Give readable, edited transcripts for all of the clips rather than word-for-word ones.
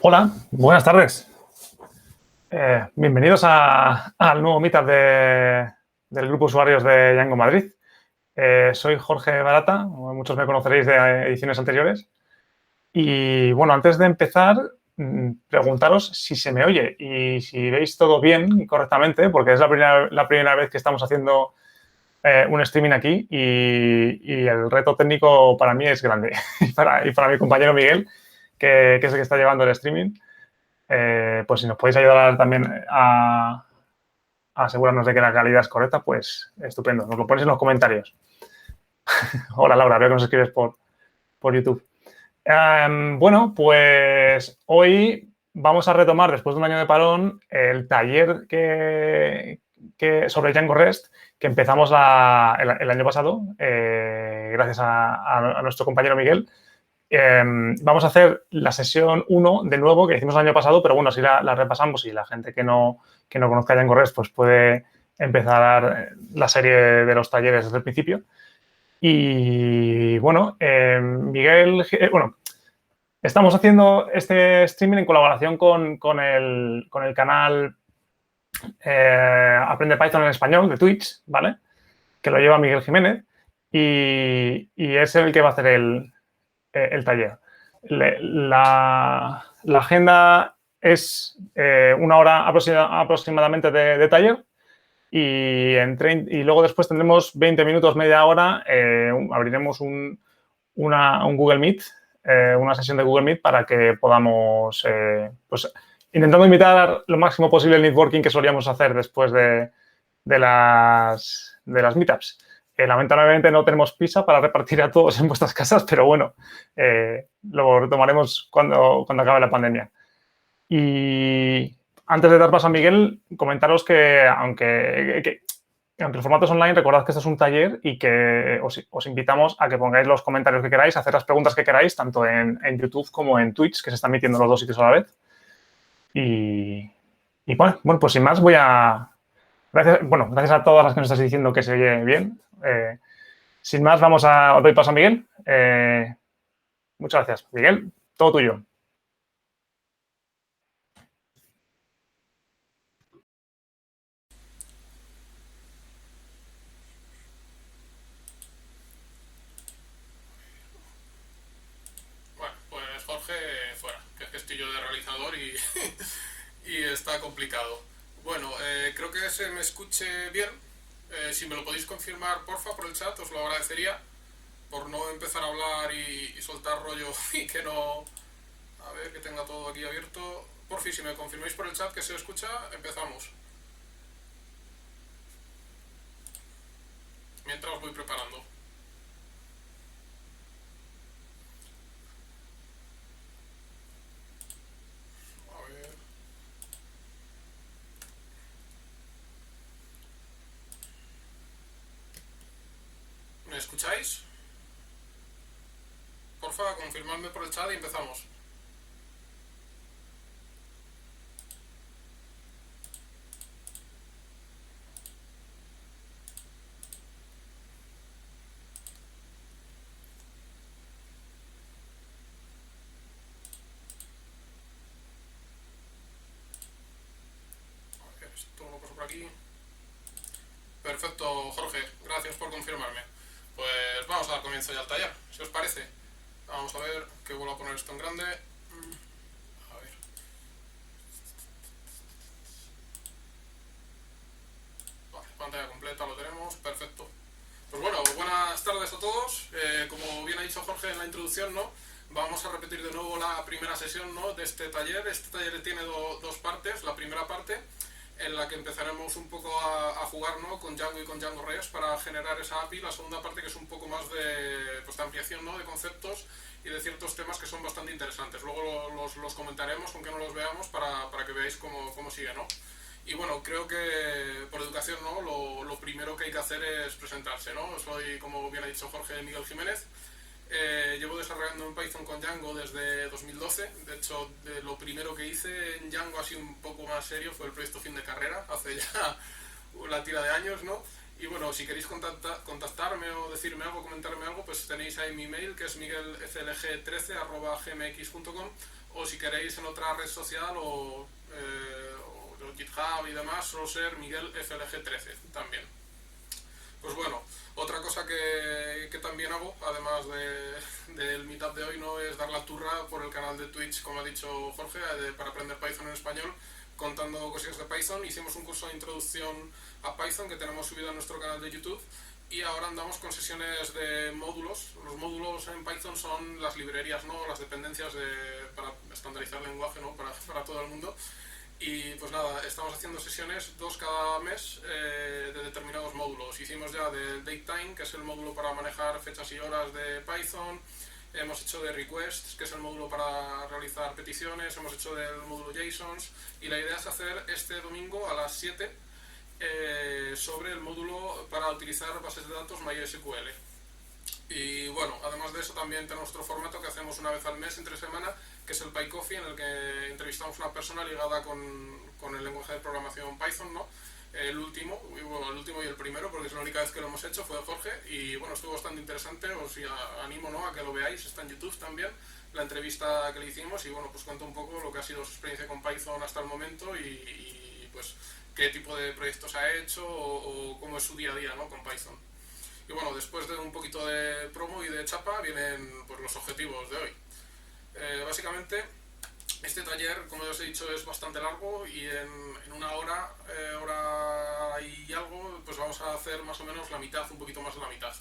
Hola, buenas tardes. Bienvenidos al nuevo meetup del grupo de usuarios de Django Madrid. Soy Jorge Barata, muchos me conoceréis de ediciones anteriores. Y bueno, antes de empezar, preguntaros si se me oye y si veis todo bien y correctamente, porque es la primera vez que estamos haciendo un streaming aquí y el reto técnico para mí es grande. y para mi compañero Miguel, que es el que está llevando el streaming. Pues si nos podéis ayudar también a asegurarnos de que la calidad es correcta, pues estupendo. Nos lo ponéis en los comentarios. Hola, Laura, veo que nos escribes por YouTube. Bueno, pues hoy vamos a retomar, después de un año de parón, el taller sobre Django REST que empezamos el año pasado, gracias a nuestro compañero Miguel. Vamos a hacer la sesión 1 de nuevo que hicimos el año pasado, pero bueno, así la repasamos y la gente que no conozca Django REST pues puede empezar la serie de los talleres desde el principio. Y bueno, Miguel, bueno, estamos haciendo este streaming en colaboración con el canal Aprende Python en Español de Twitch, ¿vale? Que lo lleva Miguel Jiménez y es el que va a hacer el taller. La agenda es una hora aproximadamente de taller y luego después tendremos 20 minutos, media hora, abriremos un Google Meet, una sesión de Google Meet para que podamos, pues, intentando imitar lo máximo posible el networking que solíamos hacer después de las meetups. Lamentablemente no tenemos pizza para repartir a todos en vuestras casas, pero bueno, lo retomaremos cuando acabe la pandemia. Y antes de dar paso a Miguel, comentaros que aunque el formato es online, recordad que esto es un taller y que os invitamos a que pongáis los comentarios que queráis, a hacer las preguntas que queráis, tanto en YouTube como en Twitch, que se están emitiendo los dos sitios a la vez. Y bueno, pues sin más voy a... Gracias a todas las que nos estáis diciendo que se oye bien. Sin más, os doy paso a Miguel. Muchas gracias. Miguel, todo tuyo. Bueno, pues Jorge fuera, que es que estoy yo de realizador y, y está complicado. Bueno, creo que se me escuche bien. Si me lo podéis confirmar, porfa, por el chat, os lo agradecería. Por no empezar a hablar y soltar rollo y que no... A ver, que tenga todo aquí abierto. Por fin, si me confirmáis por el chat que se escucha, empezamos. Mientras os voy preparando. A ver... ¿Me escucháis? Porfa, confirmadme por el chat y empezamos. A ver, esto lo paso por aquí. Perfecto, Jorge, gracias por confirmarme. Pues vamos a dar comienzo ya al taller, si os parece. Vamos a ver, que vuelvo a poner esto en grande. A ver. Vale, pantalla completa lo tenemos, perfecto. Pues bueno, buenas tardes a todos. Como bien ha dicho Jorge en la introducción, ¿no? Vamos a repetir de nuevo la primera sesión, ¿no?, de este taller. Este taller tiene dos partes. La primera parte en la que empezaremos un poco a jugar, ¿no?, con Django y con Django REST para generar esa API. La segunda parte que es un poco más de ampliación, ¿no?, de conceptos y de ciertos temas que son bastante interesantes. Luego los comentaremos, aunque no los veamos, para que veáis cómo sigue, ¿no? Y bueno, creo que por educación, ¿no?, lo primero que hay que hacer es presentarse, ¿no? Soy, como bien ha dicho Jorge, Miguel Jiménez. Llevo desarrollando en Python con Django desde 2012. De hecho, lo primero que hice en Django así un poco más serio fue el proyecto fin de carrera, hace ya la tira de años, ¿no? Y bueno, si queréis contactarme o decirme algo, comentarme algo, pues tenéis ahí mi email, que es miguelflg13@gmx.com, o si queréis en otra red social o GitHub y demás, solo ser miguelflg13 también. Pues bueno, otra cosa que también hago, además del meetup de hoy, no es dar la turra por el canal de Twitch, como ha dicho Jorge, para aprender Python en español, contando cosillas de Python. Hicimos un curso de introducción a Python que tenemos subido a nuestro canal de YouTube y ahora andamos con sesiones de módulos. Los módulos en Python son las librerías, ¿no?, las dependencias para estandarizar el lenguaje, ¿no?, para todo el mundo. Y pues nada, estamos haciendo sesiones 2 cada mes de determinados módulos. Hicimos ya del datetime, que es el módulo para manejar fechas y horas de Python. Hemos hecho de requests, que es el módulo para realizar peticiones. Hemos hecho del módulo JSONs. Y la idea es hacer este domingo a las 7 sobre el módulo para utilizar bases de datos MySQL. Y bueno, además de eso también tenemos nuestro formato que hacemos una vez al mes, entre semana, que es el PyCoffee, en el que entrevistamos a una persona ligada con el lenguaje de programación Python, ¿no? El último y el primero, porque es la única vez que lo hemos hecho, fue Jorge, y bueno, estuvo bastante interesante. Os animo, ¿no?, a que lo veáis, está en YouTube también, la entrevista que le hicimos, y bueno, pues cuenta un poco lo que ha sido su experiencia con Python hasta el momento y pues qué tipo de proyectos ha hecho o cómo es su día a día, ¿no?, con Python. Y bueno, después de un poquito de promo y de chapa vienen pues los objetivos de hoy. Básicamente, este taller, como ya os he dicho, es bastante largo y en una hora, hora y algo, pues vamos a hacer más o menos la mitad, un poquito más de la mitad.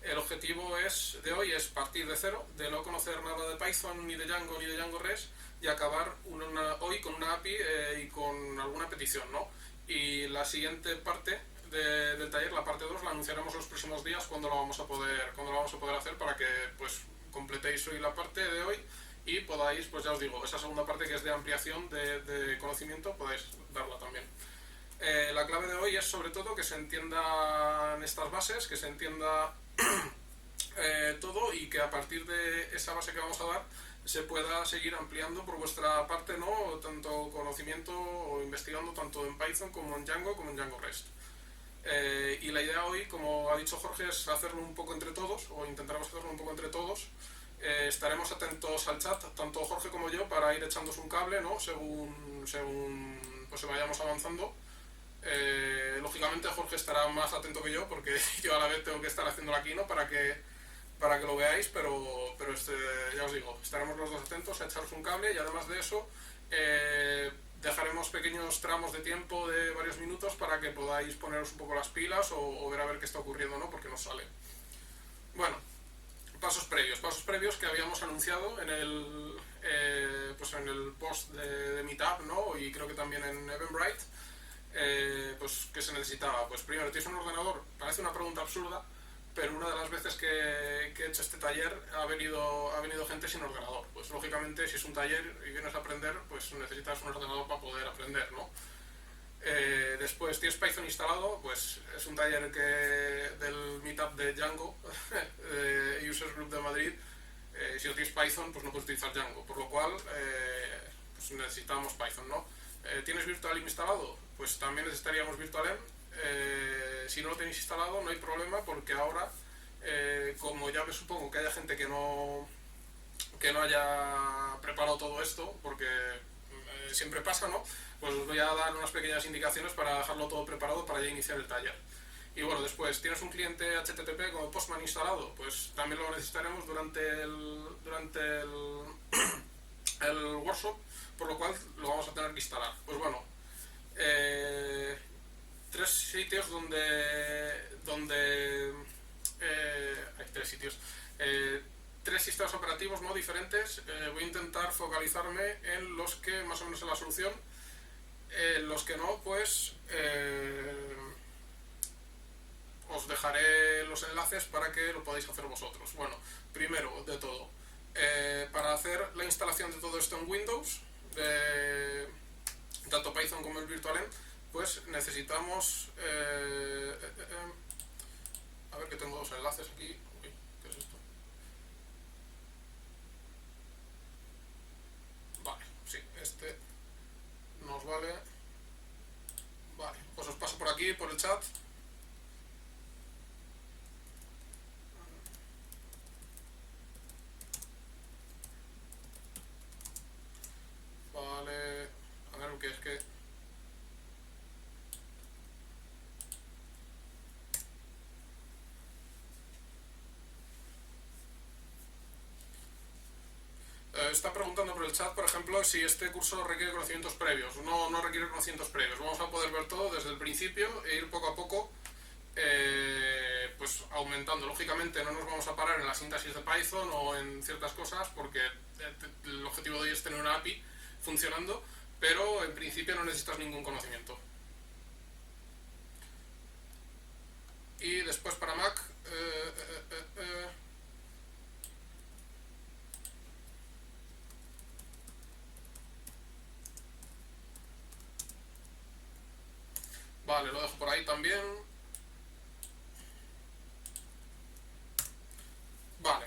El objetivo de hoy es partir de cero, de no conocer nada de Python, ni de Django, ni de Django REST, y acabar hoy con una API y con alguna petición, ¿no? Y la siguiente parte del taller, la parte 2, la anunciaremos los próximos días cuando lo vamos a poder hacer, para que pues completéis hoy la parte de hoy y podáis, pues ya os digo, esa segunda parte que es de ampliación de conocimiento, podáis darla también. La clave de hoy es sobre todo que se entiendan estas bases, que se entienda todo, y que a partir de esa base que vamos a dar se pueda seguir ampliando por vuestra parte, ¿no?, tanto conocimiento o investigando tanto en Python como en Django REST. Y la idea hoy, como ha dicho Jorge, es hacerlo un poco entre todos, o intentaremos hacerlo un poco entre todos. Estaremos atentos al chat, tanto Jorge como yo, para ir echándos un cable, ¿no?, según pues vayamos avanzando. Lógicamente Jorge estará más atento que yo, porque yo a la vez tengo que estar haciendo la keynote para que lo veáis, pero ya os digo, estaremos los dos atentos a echaros un cable. Y además de eso, dejaremos pequeños tramos de tiempo de varios minutos para que podáis poneros un poco las pilas o ver a ver qué está ocurriendo, ¿no?, porque nos sale. Bueno, pasos previos que habíamos anunciado en el post de Meetup, ¿no?, y creo que también en Eventbrite. Pues ¿qué se necesitaba? Pues primero, ¿tienes un ordenador? Parece una pregunta absurda, pero una de las veces que he hecho este taller ha venido gente sin ordenador. Pues lógicamente, si es un taller y vienes a aprender, pues necesitas un ordenador para poder aprender, ¿no? Después, ¿tienes Python instalado? Pues es un taller del Meetup de Django, Users Group de Madrid. Si no tienes Python, pues no puedes utilizar Django, por lo cual pues necesitamos Python, ¿no? ¿Tienes VirtualEnv instalado? Pues también necesitaríamos VirtualEnv. Si no lo tenéis instalado, no hay problema, porque ahora, como ya me supongo que haya gente que no haya preparado todo esto, porque siempre pasa, ¿no?, pues os voy a dar unas pequeñas indicaciones para dejarlo todo preparado para ya iniciar el taller. Y bueno, después, ¿tienes un cliente HTTP como Postman instalado? Pues también lo necesitaremos durante el workshop, por lo cual lo vamos a tener que instalar. Pues bueno, 3 sitios donde hay 3 sitios. tres sistemas operativos no diferentes. Voy a intentar focalizarme en los que más o menos es la solución. Los que no, pues os dejaré los enlaces para que lo podáis hacer vosotros. Bueno, primero de todo, para hacer la instalación de todo esto en Windows, tanto Python como el virtualenv, pues necesitamos... a ver que tengo dos enlaces aquí. Uy, ¿qué es esto? Vale, sí, este nos vale. Vale, pues os paso por aquí, por el chat. Vale, a ver, que es que... Está preguntando por el chat, por ejemplo, si este curso requiere conocimientos previos. No, no requiere conocimientos previos. Vamos a poder ver todo desde el principio e ir poco a poco pues aumentando. Lógicamente no nos vamos a parar en la sintaxis de Python o en ciertas cosas porque el objetivo de hoy es tener una API funcionando, pero en principio no necesitas ningún conocimiento. Y después para Mac... Vale, lo dejo por ahí también. Vale,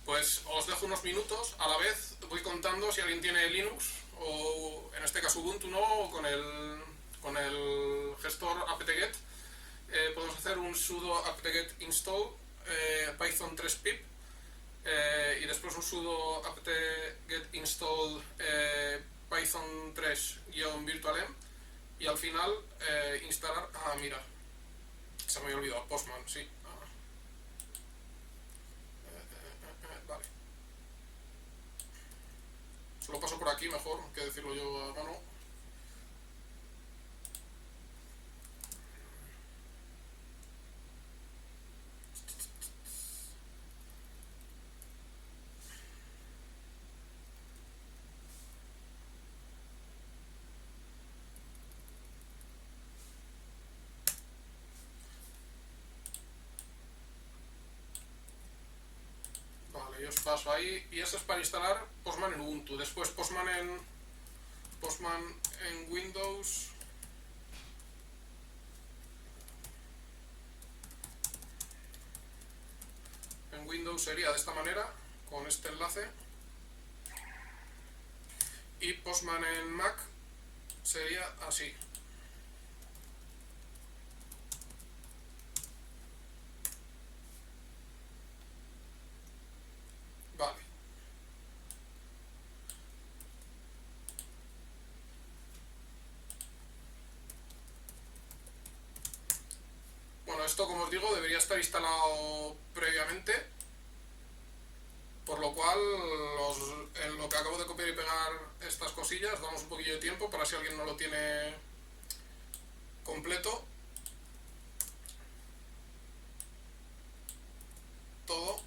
pues os dejo unos minutos. A la vez voy contando si alguien tiene Linux o en este caso Ubuntu, ¿no? O con el gestor apt-get. Podemos hacer un sudo apt-get install python 3pip y después un sudo apt-get install python 3-virtualenv y al final instalar... Ah, mira, se me había olvidado, Postman, sí. Vale. Se lo paso por aquí mejor que decirlo yo a mano. Vale, yo os paso ahí. Y eso es para instalar Postman en Ubuntu. Después Postman en Windows. En Windows sería de esta manera, con este enlace. Y Postman en Mac sería así. Vale. Bueno, esto como os digo debería estar instalado previamente, por lo cual en lo que acabo de copiar y pegar estas cosillas damos un poquillo de tiempo para si alguien no lo tiene completo. Todo.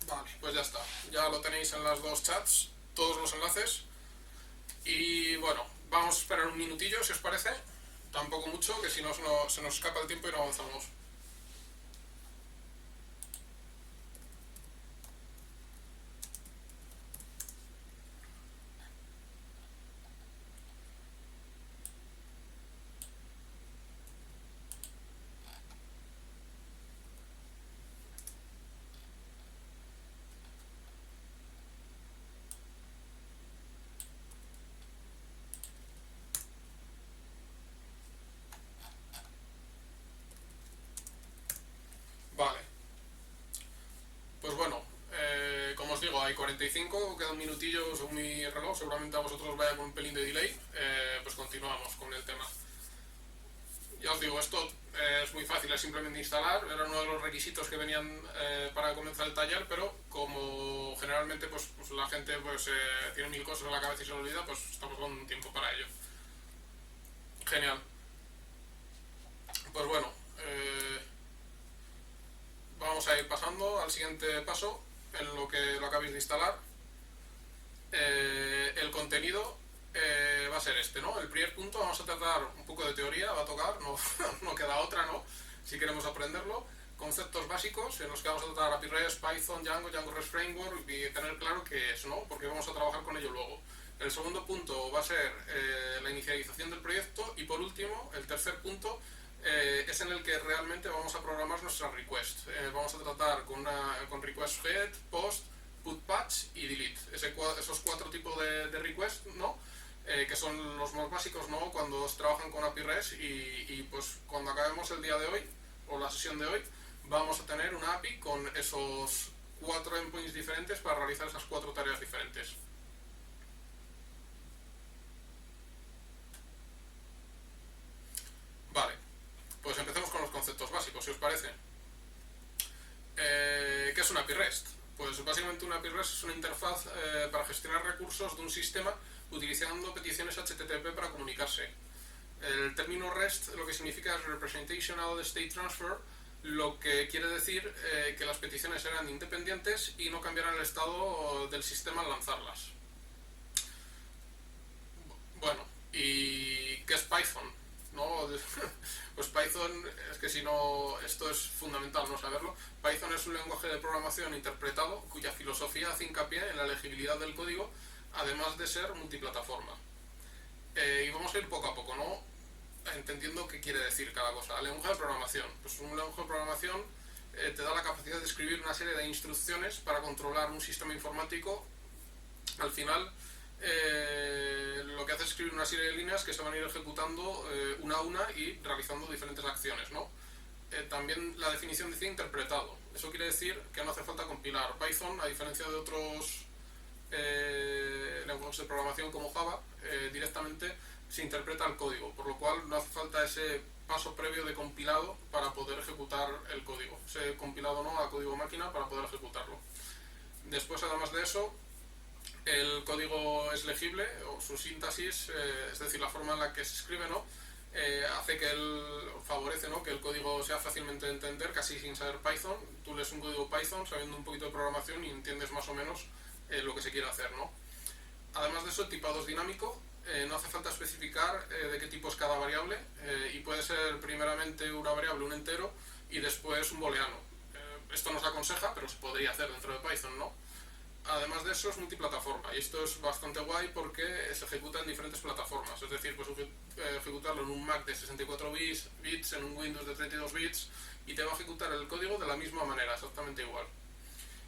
Vale, pues ya está. Ya lo tenéis en las dos chats, todos los enlaces. Y bueno, vamos a esperar un minutillo si os parece. Tampoco mucho, que si no se nos escapa el tiempo y no avanzamos. Vale. Pues bueno, como os digo, hay 45, queda un minutillo según mi reloj, seguramente a vosotros vaya con un pelín de delay, pues continuamos con el tema. Ya os digo, esto es muy fácil, es simplemente instalar, era uno de los requisitos que venían para comenzar el taller, pero como generalmente pues la gente pues tiene mil cosas en la cabeza y se lo olvida, pues estamos con un tiempo para ello. Genial. Pues bueno, vamos a ir pasando al siguiente paso. en lo que lo acabéis de instalar. El contenido va a ser este, ¿no? El primer punto vamos a tratar un poco de teoría, va a tocar, no, no queda otra, ¿no? Si queremos aprenderlo. Conceptos básicos en los que vamos a tratar API REST, Python, Django, Django REST Framework y tener claro qué es, ¿no? Porque vamos a trabajar con ello luego. El segundo punto va a ser la inicialización del proyecto y por último, el tercer punto es en el que realmente vamos a programar nuestras requests. Vamos a tratar con request get, post, put patch y delete. Esos cuatro tipos de requests, ¿no? Que son los más básicos, ¿no? Cuando se trabajan con API REST y pues cuando acabemos el día de hoy o la sesión de hoy vamos a tener una API con esos 4 endpoints diferentes para realizar esas 4 tareas diferentes. Vale, pues empecemos con los conceptos básicos, si os parece. ¿Qué es una API REST? Pues básicamente una API REST es una interfaz para gestionar recursos de un sistema utilizando peticiones HTTP para comunicarse. El término REST lo que significa es Representational State Transfer, lo que quiere decir que las peticiones eran independientes y no cambiaran el estado del sistema al lanzarlas. Bueno, ¿y qué es Python? ¿No? Pues Python, es que si no, esto es fundamental no saberlo. Python es un lenguaje de programación interpretado cuya filosofía hace hincapié en la legibilidad del código, además de ser multiplataforma. Y vamos a ir poco a poco, ¿no? Entendiendo qué quiere decir cada cosa. El lenguaje de programación. Pues un lenguaje de programación te da la capacidad de escribir una serie de instrucciones para controlar un sistema informático. Al final, lo que hace es escribir una serie de líneas que se van a ir ejecutando una a una y realizando diferentes acciones, ¿no? También la definición dice interpretado. Eso quiere decir que no hace falta compilar. Python, a diferencia de otros lenguajes de programación como Java, directamente se interpreta el código, por lo cual no hace falta ese paso previo de compilado para poder ejecutar el código. Ese compilado no a código máquina para poder ejecutarlo. Después, además de eso, el código es legible, o su sintaxis, es decir, la forma en la que se escribe, ¿no? Hace que favorece, ¿no? Que el código sea fácilmente de entender, casi sin saber Python. Tú lees un código Python sabiendo un poquito de programación y entiendes más o menos lo que se quiere hacer, ¿no? Además de eso, el tipado es dinámico. No hace falta especificar de qué tipo es cada variable y puede ser primeramente una variable, un entero, y después un booleano. Esto no se aconseja, pero se podría hacer dentro de Python, ¿no? Además de eso es multiplataforma y esto es bastante guay porque se ejecuta en diferentes plataformas, es decir, puedes ejecutarlo en un Mac de 64 bits, en un Windows de 32 bits y te va a ejecutar el código de la misma manera, exactamente igual.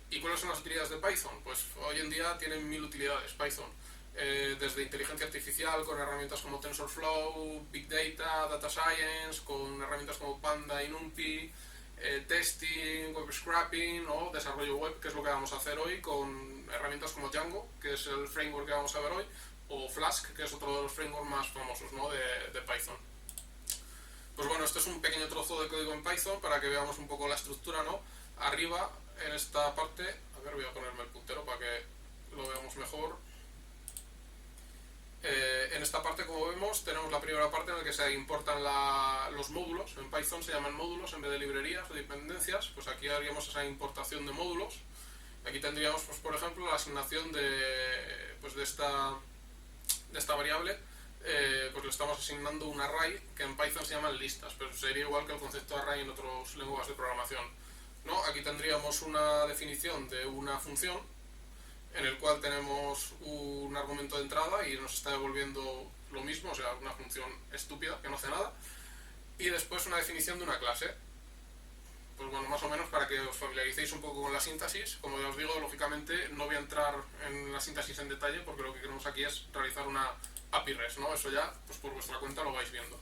¿Y cuáles son las utilidades de Python? Pues hoy en día tienen 1000 utilidades Python, desde inteligencia artificial con herramientas como TensorFlow, Big Data, Data Science, con herramientas como Panda y NumPy, testing, web scrapping o desarrollo web, que es lo que vamos a hacer hoy con herramientas como Django, que es el framework que vamos a ver hoy, o Flask, que es otro de los frameworks más famosos, ¿no? de Python. Pues bueno, esto es un pequeño trozo de código en Python para que veamos un poco la estructura, ¿no? Arriba, en esta parte, a ver, voy a ponerme el puntero para que lo veamos mejor. En esta parte, como vemos, tenemos la primera parte en la que se importan los módulos. En Python se llaman módulos en vez de librerías o dependencias. Pues aquí haríamos esa importación de módulos. Aquí tendríamos, pues, por ejemplo, la asignación de esta variable. Pues le estamos asignando un array, que en Python se llaman listas, pero sería igual que el concepto de array en otros lenguajes de programación, ¿no? Aquí tendríamos una definición de una función en el cual tenemos un argumento de entrada y nos está devolviendo lo mismo, o sea, una función estúpida que no hace nada, y después una definición de una clase. Pues bueno, más o menos para que os familiaricéis un poco con la síntesis. Como ya os digo, lógicamente no voy a entrar en la síntesis en detalle porque lo que queremos aquí es realizar una API REST, ¿no? Eso ya, pues por vuestra cuenta lo vais viendo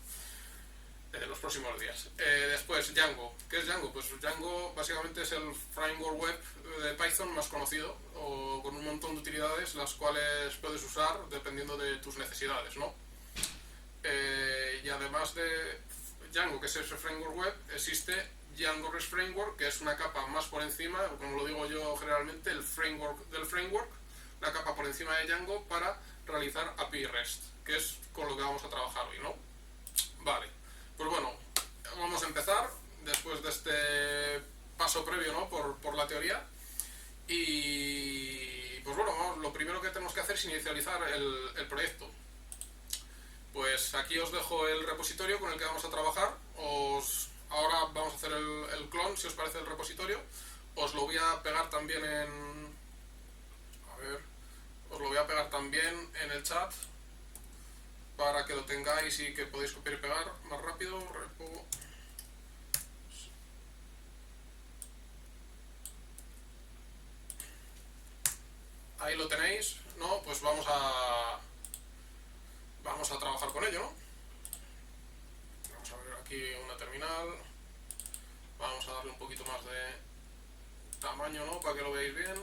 los próximos días. Después, Django. ¿Qué es Django? Pues Django básicamente es el framework web de Python más conocido, o con un montón de utilidades las cuales puedes usar dependiendo de tus necesidades, ¿no? Y además de Django, que es ese framework web, existe Django REST Framework, que es una capa más por encima, como lo digo yo generalmente, el framework del framework, una capa por encima de Django para realizar API REST, que es con lo que vamos a trabajar hoy, ¿no? Vale. Pues bueno, vamos a empezar después de este paso previo, ¿no? por la teoría Y pues bueno, lo primero que tenemos que hacer es inicializar el proyecto. Pues aquí os dejo el repositorio con el que vamos a trabajar. Ahora vamos a hacer el clon, si os parece, el repositorio. Os lo voy a pegar también a ver, os lo voy a pegar también en el chat para que lo tengáis y que podáis copiar y pegar más rápido. Repo. Ahí lo tenéis, ¿no? Pues vamos a trabajar con ello, ¿no? Vamos a abrir aquí una terminal. Vamos a darle un poquito más de tamaño, ¿no? Para que lo veáis bien.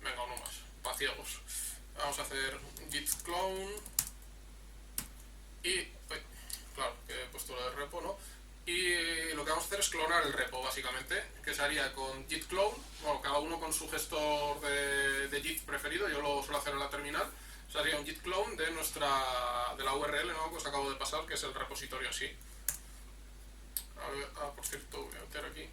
Venga, uno más, para ciegos. Vamos a hacer git clone y, claro, que he puesto el repo, ¿no? Y lo que vamos a hacer es clonar el repo, básicamente, que se haría con git clone, bueno, cada uno con su gestor de git preferido, yo lo suelo hacer en la terminal. Se haría un git clone de la URL, ¿no? Que os acabo de pasar, que es el repositorio así. A ver, por cierto, voy a meter aquí.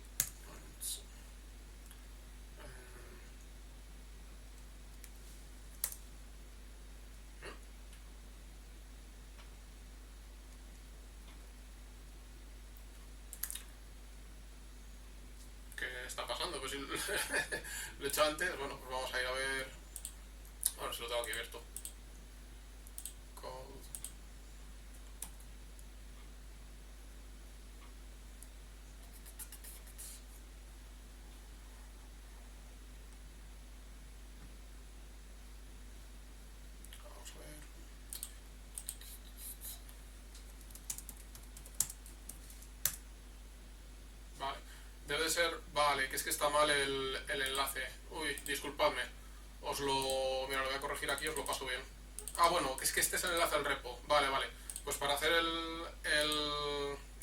¿Qué está pasando? Pues si lo he hecho antes. Bueno, pues vamos a ir a ver. Ahora si lo tengo aquí abierto. Code. Vamos a ver. Vale. Debe ser. Vale, que es que está mal el enlace. Uy, disculpadme. Mira, lo voy a corregir aquí, os lo paso bien. Ah, bueno, que es que este es el enlace al repo. Vale, vale. Pues para hacer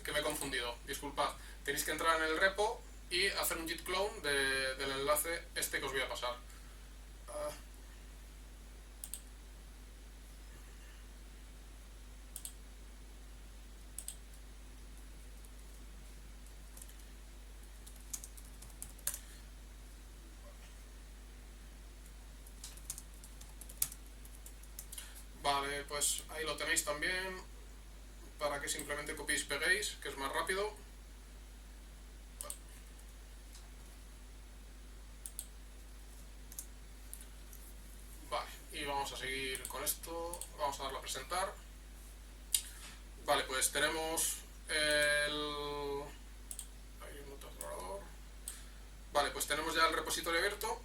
que me he confundido. Disculpad. Tenéis que entrar en el repo y hacer un git clone del enlace este que os voy a pasar. Ah. Vale, pues ahí lo tenéis también, para que simplemente copiéis y peguéis, que es más rápido. Vale, y vamos a seguir con esto, vamos a darle a presentar. Vale, pues tenemos el... Hay un otro explorador. Vale, pues tenemos ya el repositorio abierto.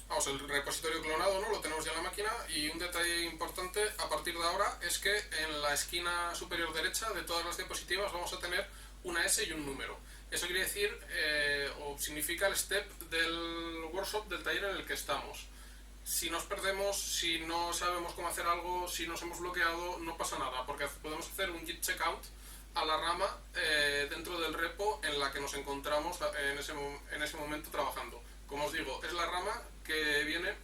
Vamos, el repositorio clonado, ¿no? Lo tenemos ya en la máquina, y un detalle importante a partir de ahora es que en la esquina superior derecha de todas las diapositivas vamos a tener una S y un número. Eso quiere decir, o significa el step del workshop, del taller en el que estamos. Si nos perdemos, si no sabemos cómo hacer algo, si nos hemos bloqueado, no pasa nada, porque podemos hacer un git checkout a la rama dentro del repo en la que nos encontramos en ese momento trabajando. Como os digo, es la rama que viene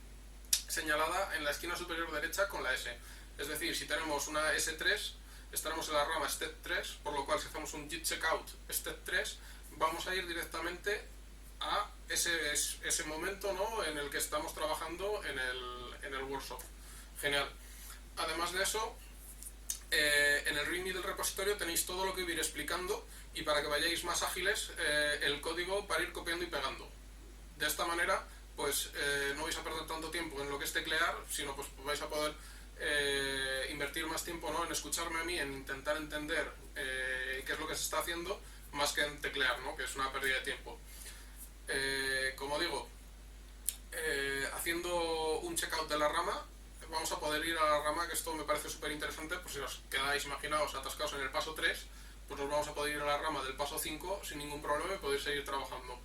señalada en la esquina superior derecha con la S. Es decir, si tenemos una S3, estaremos en la rama step 3, por lo cual si hacemos un git checkout step 3, vamos a ir directamente a ese momento, ¿no?, en el que estamos trabajando en el workshop. Genial. Además de eso, en el readme del repositorio tenéis todo lo que voy a ir explicando, y para que vayáis más ágiles, el código para ir copiando y pegando. De esta manera, pues no vais a perder tanto tiempo en lo que es teclear, sino pues vais a poder invertir más tiempo, ¿no?, en escucharme a mí, en intentar entender qué es lo que se está haciendo, más que en teclear, ¿no?, que es una pérdida de tiempo. Como digo, haciendo un checkout de la rama, vamos a poder ir a la rama, que esto me parece súper interesante, pues si os quedáis, imaginaos, atascados en el paso 3, pues nos vamos a poder ir a la rama del paso 5 sin ningún problema y podéis seguir trabajando.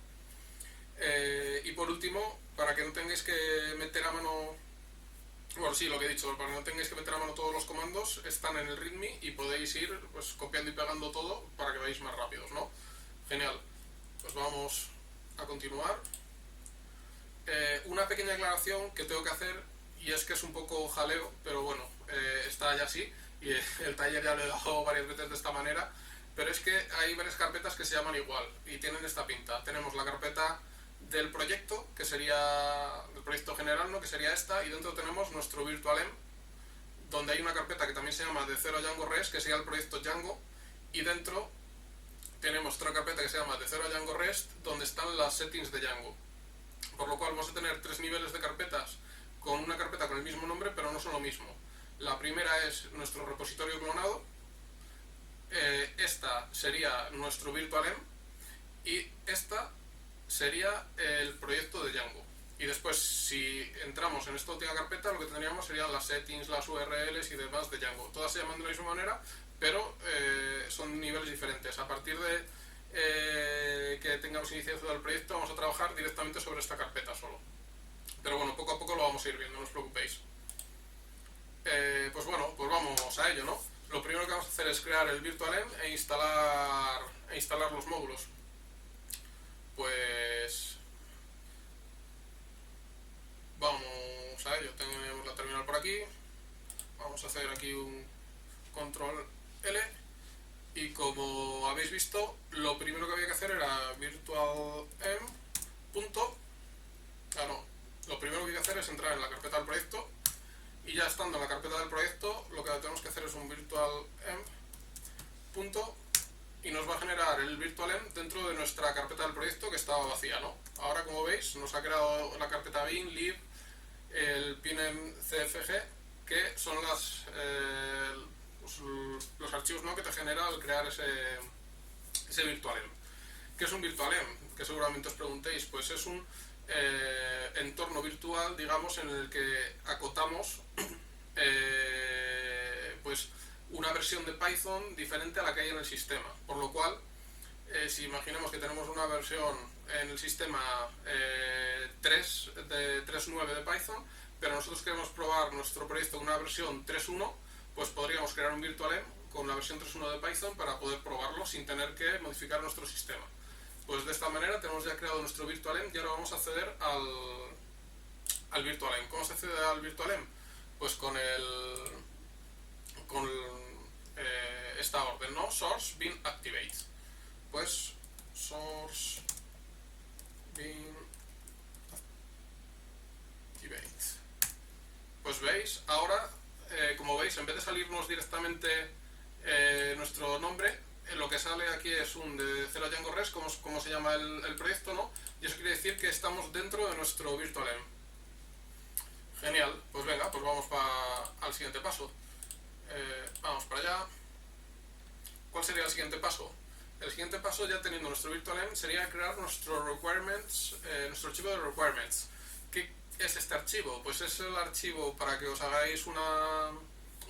Y por último, para que no tengáis que meter a mano, bueno, sí, lo que he dicho, para que no tengáis que meter a mano todos los comandos, están en el readme y podéis ir pues copiando y pegando todo para que vayáis más rápidos, ¿no? Genial. Pues vamos a continuar. Una pequeña aclaración que tengo que hacer, y es que es un poco jaleo, pero bueno, está ya así, y el taller ya lo he dado varias veces de esta manera. pero es que hay varias carpetas que se llaman igual y tienen esta pinta. Tenemos la carpeta del proyecto, que sería el proyecto general, ¿no? Que sería esta, y dentro tenemos nuestro virtualenv, donde hay una carpeta que también se llama de 0 Django REST, que sería el proyecto Django, y dentro tenemos otra carpeta que se llama de 0 Django REST, donde están las settings de Django. Por lo cual vamos a tener tres niveles de carpetas con una carpeta con el mismo nombre, pero no son lo mismo. La primera es nuestro repositorio clonado, esta sería nuestro virtualenv y esta sería el proyecto de Django. Y después, si entramos en esta última carpeta, lo que tendríamos serían las settings, las URLs y demás de Django. Todas se llaman de la misma manera, pero son niveles diferentes. A partir de que tengamos iniciado el proyecto, vamos a trabajar directamente sobre esta carpeta solo. Pero bueno, poco a poco lo vamos a ir viendo, no os preocupéis. Pues bueno, pues vamos a ello, ¿no? Lo primero que vamos a hacer es crear el virtualenv e instalar los módulos. Pues vamos a ello. Tenemos la terminal por aquí. Vamos a hacer aquí un control L. Y como habéis visto, lo primero que había que hacer era virtualenv. Lo primero que hay que hacer es entrar en la carpeta del proyecto. Y ya estando en la carpeta del proyecto, lo que tenemos que hacer es un virtualenv. Y nos va a generar el virtualenv dentro de nuestra carpeta del proyecto que estaba vacía, ¿no? Ahora, como veis, nos ha creado la carpeta bin, lib, el pinemcfg, que son los archivos, ¿no?, que te genera al crear ese virtualenv. ¿Qué es un virtualenv? Que seguramente os preguntéis. Pues es un entorno virtual, digamos, en el que acotamos pues una versión de Python diferente a la que hay en el sistema. Por lo cual, si imaginemos que tenemos una versión en el sistema 3.9 de Python, pero nosotros queremos probar nuestro proyecto con una versión 3.1, pues podríamos crear un virtualenv con la versión 3.1 de Python para poder probarlo sin tener que modificar nuestro sistema. Pues de esta manera tenemos ya creado nuestro virtualenv y ahora vamos a acceder al virtualenv. ¿Cómo se accede al virtualenv? Pues con esta orden, ¿no? Source bin activate. Pues source bin activate. Pues veis, ahora, como veis, en vez de salirnos directamente nuestro nombre, lo que sale aquí es un de 0 Django REST, como se llama el proyecto, ¿no? Y eso quiere decir que estamos dentro de nuestro virtualenv. Genial, pues venga, pues vamos al siguiente paso. Vamos para allá. ¿Cuál sería el siguiente paso? El siguiente paso, ya teniendo nuestro virtualenv, sería crear nuestro requirements, nuestro archivo de requirements. ¿Qué es este archivo? Pues es el archivo, para que os hagáis un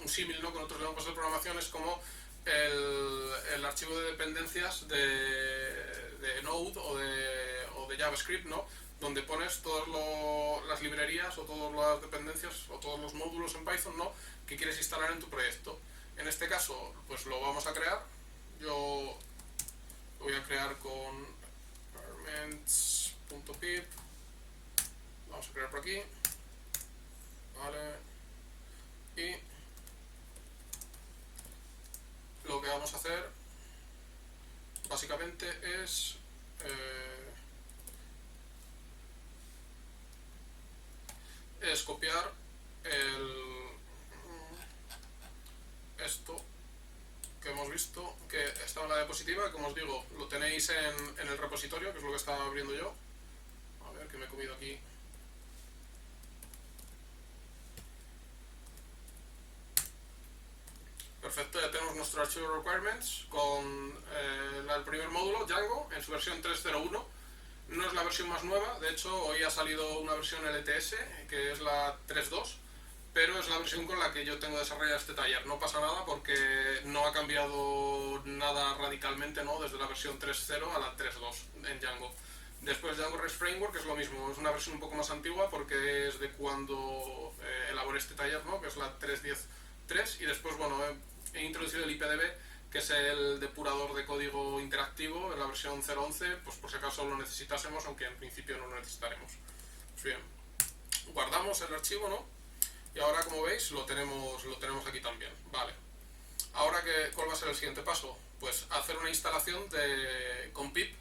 símil, ¿no?, con otros lenguajes de programación, es como el archivo de dependencias de Node o de JavaScript, ¿no?, donde pones todas las librerías o todas las dependencias o todos los módulos en Python, ¿no?, que quieres instalar en tu proyecto. En este caso, pues lo vamos a crear. Yo lo voy a crear con requirements.pip. Vamos a crear por aquí. Vale. Y lo que vamos a hacer básicamente es copiar esto que hemos visto, que estaba en la diapositiva, que como os digo, lo tenéis en el repositorio, que es lo que estaba abriendo yo. A ver, que me he comido aquí. Perfecto, ya tenemos nuestro archivo de requirements con el primer módulo, Django, en su versión 3.0.1. No es la versión más nueva, de hecho hoy ha salido una versión LTS, que es la 3.2, pero es la versión con la que yo tengo desarrollado este taller. No pasa nada porque no ha cambiado nada radicalmente, ¿no?, desde la versión 3.0 a la 3.2 en Django. Después Django REST Framework es lo mismo, es una versión un poco más antigua porque es de cuando elaboré este taller, ¿no?, que es la 3.10.3, y después, bueno, he introducido el IPDB, que es el depurador de código interactivo en la versión 0.11, pues por si acaso lo necesitásemos, aunque en principio no lo necesitaremos. Pues bien, guardamos el archivo, ¿no? Y ahora, como veis, lo tenemos aquí también. Vale. Ahora, ¿cuál va a ser el siguiente paso? pues hacer una instalación con pip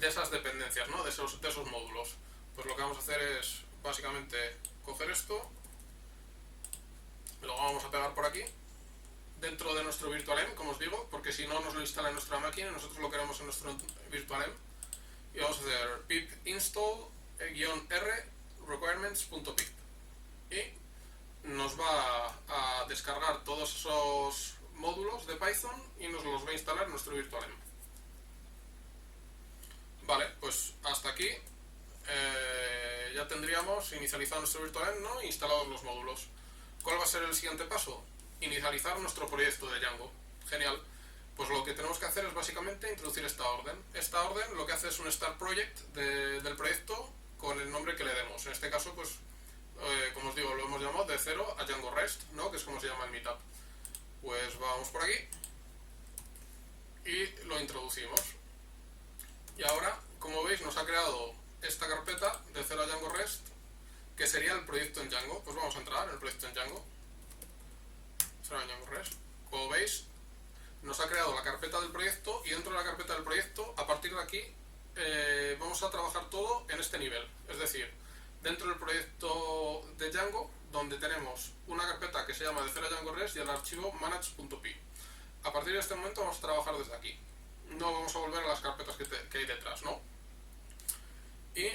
de esas dependencias, ¿no? De esos módulos. Pues lo que vamos a hacer es básicamente coger esto, lo vamos a pegar por aquí, dentro de nuestro virtualenv, como os digo, porque si no nos lo instala en nuestra máquina y nosotros lo queremos en nuestro virtualenv. Y vamos a hacer pip install -r requirements.pip y nos va a descargar todos esos módulos de Python y nos los va a instalar en nuestro virtualenv. Vale, pues hasta aquí ya tendríamos inicializado nuestro virtualenv, ¿no? E instalados los módulos. ¿Cuál va a ser el siguiente paso? Inicializar nuestro proyecto de Django. Genial. Pues lo que tenemos que hacer es básicamente introducir esta orden. Esta orden lo que hace es un start project del proyecto con el nombre que le demos. En este caso, pues, como os digo, lo hemos llamado de 0 a Django REST, ¿no? Que es como se llama el meetup. Pues vamos por aquí y lo introducimos. Y ahora, como veis, nos ha creado esta carpeta de 0 a Django REST, que sería el proyecto en Django. Pues vamos a entrar en el proyecto en Django. 0 a Django REST. Como veis, nos ha creado la carpeta del proyecto y dentro de la carpeta del proyecto, a partir de aquí, vamos a trabajar todo en este nivel. Es decir, dentro del proyecto de Django, donde tenemos una carpeta que se llama de 0 a Django REST y el archivo manage.py. A partir de este momento vamos a trabajar desde aquí. No vamos a volver a las carpetas que hay detrás, ¿no? Y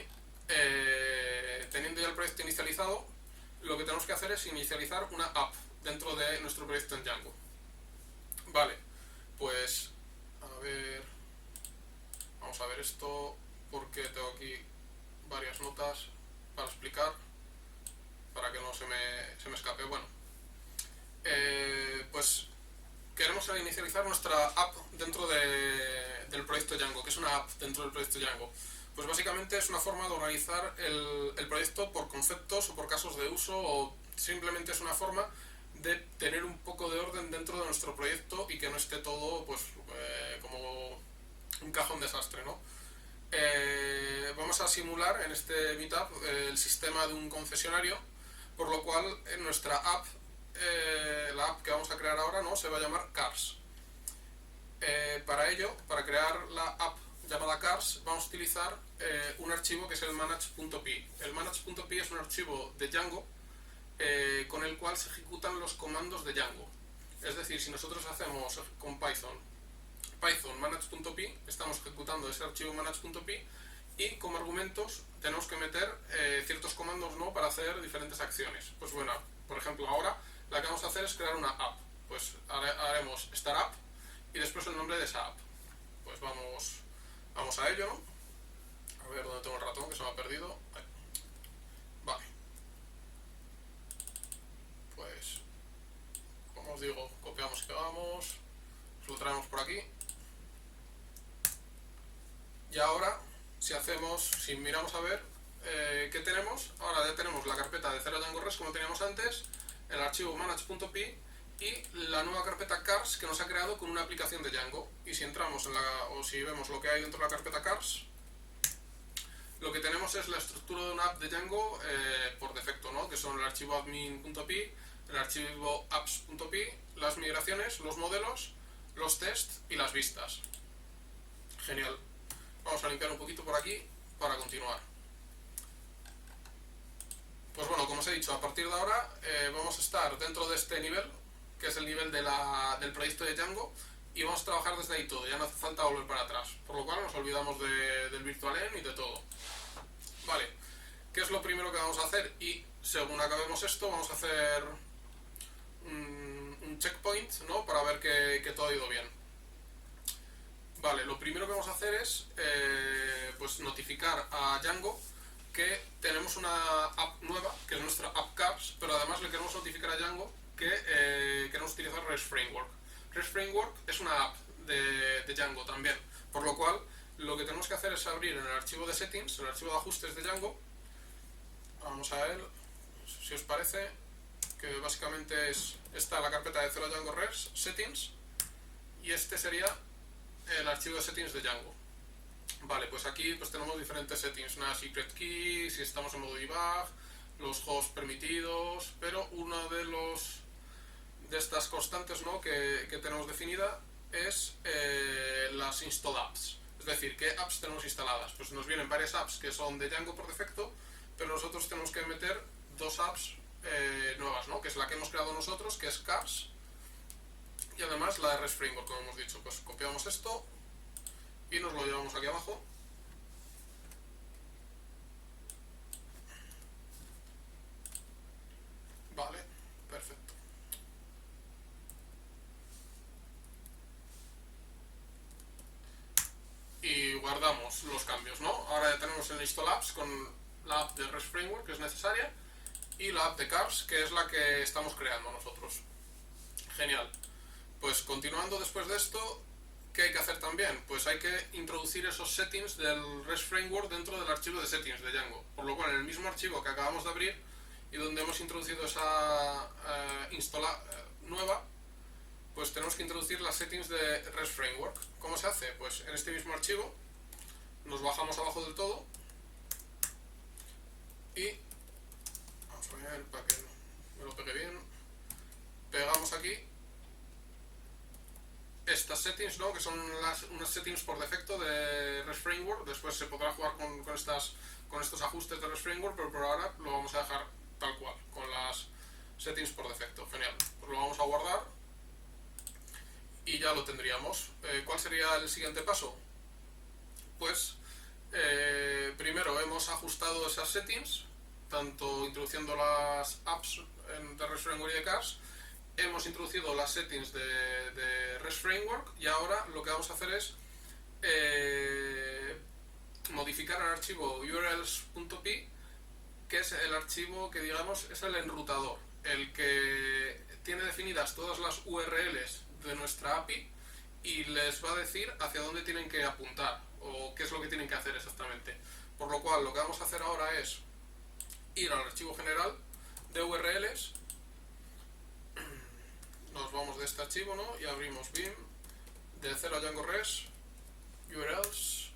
teniendo ya el proyecto inicializado, lo que tenemos que hacer es inicializar una app dentro de nuestro proyecto en Django. Vale, pues a ver, vamos a ver esto porque tengo aquí varias notas para explicar, para que no se me escape. Bueno, pues queremos inicializar nuestra app dentro del proyecto Django. ¿Qué es una app dentro del proyecto Django? Pues básicamente es una forma de organizar el proyecto por conceptos o por casos de uso, o simplemente es una forma de tener un poco de orden dentro de nuestro proyecto y que no esté todo pues como un cajón desastre, ¿no? Vamos a simular en este meetup el sistema de un concesionario, por lo cual en nuestra app, la app que vamos a crear ahora, ¿no?, se va a llamar Cars. Para ello, para crear la app llamada Cars, vamos a utilizar un archivo que es el manage.py. El manage.py es un archivo de Django con el cual se ejecutan los comandos de Django. Es decir, si nosotros hacemos con Python manage.py, estamos ejecutando ese archivo manage.py y como argumentos tenemos que meter ciertos comandos, ¿no?, para hacer diferentes acciones. Pues bueno, por ejemplo, ahora la que vamos a hacer es crear una app. Pues haremos startup y después el nombre de esa app. Pues vamos a ello, ¿no? A ver dónde tengo el ratón, que se me ha perdido. Ahí. Vale. Pues, como os digo, copiamos y pegamos, lo traemos por aquí. Y ahora, si miramos a ver qué tenemos, ahora ya tenemos la carpeta de 0 Django REST como teníamos antes, el archivo manage.py y la nueva carpeta Cars que nos ha creado con una aplicación de Django. Y si entramos o si vemos lo que hay dentro de la carpeta Cars, lo que tenemos es la estructura de una app de Django por defecto, ¿no?, que son el archivo admin.py, el archivo apps.py, las migraciones, los modelos, los tests y las vistas. Genial. Vamos a limpiar un poquito por aquí para continuar. Pues bueno, como os he dicho, a partir de ahora vamos a estar dentro de este nivel, que es el nivel del proyecto de Django, y vamos a trabajar desde ahí todo, ya no hace falta volver para atrás, por lo cual nos olvidamos del virtualenv y de todo. Vale, ¿qué es lo primero que vamos a hacer? Y según acabemos esto, vamos a hacer un checkpoint, ¿no?, para ver que todo ha ido bien. Vale, lo primero que vamos a hacer es pues notificar a Django que tenemos una app nueva, que es nuestra app Cars, pero además le queremos notificar a Django que queremos utilizar REST Framework. REST Framework es una app de Django también, por lo cual lo que tenemos que hacer es abrir en el archivo de settings, el archivo de ajustes de Django. Vamos a él, si os parece, que básicamente es esta la carpeta de 0 Django REST settings, y este sería el archivo de settings de Django. Vale, pues aquí pues tenemos diferentes settings, una secret key, si estamos en modo debug, los hosts permitidos, pero una de estas constantes, ¿no?, que tenemos definida es las install apps. Es decir, ¿qué apps tenemos instaladas? Pues nos vienen varias apps que son de Django por defecto, pero nosotros tenemos que meter dos apps nuevas, ¿no? Que es la que hemos creado nosotros, que es Cars, y además la de REST Framework, como hemos dicho. Pues copiamos esto y nos lo llevamos aquí abajo. Vale, perfecto. Y guardamos los cambios, ¿no? Ahora ya tenemos el install apps con la app de REST Framework, que es necesaria, y la app de Cars, que es la que estamos creando nosotros. Genial. Pues continuando después de esto, ¿qué hay que hacer también? Pues hay que introducir esos settings del REST Framework dentro del archivo de settings de Django. Por lo cual, en el mismo archivo que acabamos de abrir y donde hemos introducido esa nueva, pues tenemos que introducir las settings de REST Framework. ¿Cómo se hace? Pues en este mismo archivo nos bajamos abajo del todo y vamos a ver para que me lo pegue bien. Pegamos aquí estas settings, ¿no? Que son unas settings por defecto de REST Framework. Después se podrá jugar con estos ajustes de REST Framework, pero por ahora lo vamos a dejar tal cual, con las settings por defecto. Genial. Pues lo vamos a guardar y ya lo tendríamos. ¿Cuál sería el siguiente paso? Pues primero hemos ajustado esas settings, tanto introduciendo las apps de REST Framework y de Cars. Hemos introducido las settings de REST Framework y ahora lo que vamos a hacer es modificar el archivo urls.py, que es el archivo que digamos es el enrutador, el que tiene definidas todas las URLs de nuestra API y les va a decir hacia dónde tienen que apuntar o qué es lo que tienen que hacer exactamente. Por lo cual lo que vamos a hacer ahora es ir al archivo general de URLs. Nos vamos de este archivo, ¿no? Y abrimos Vim de 0 Django REST URLs.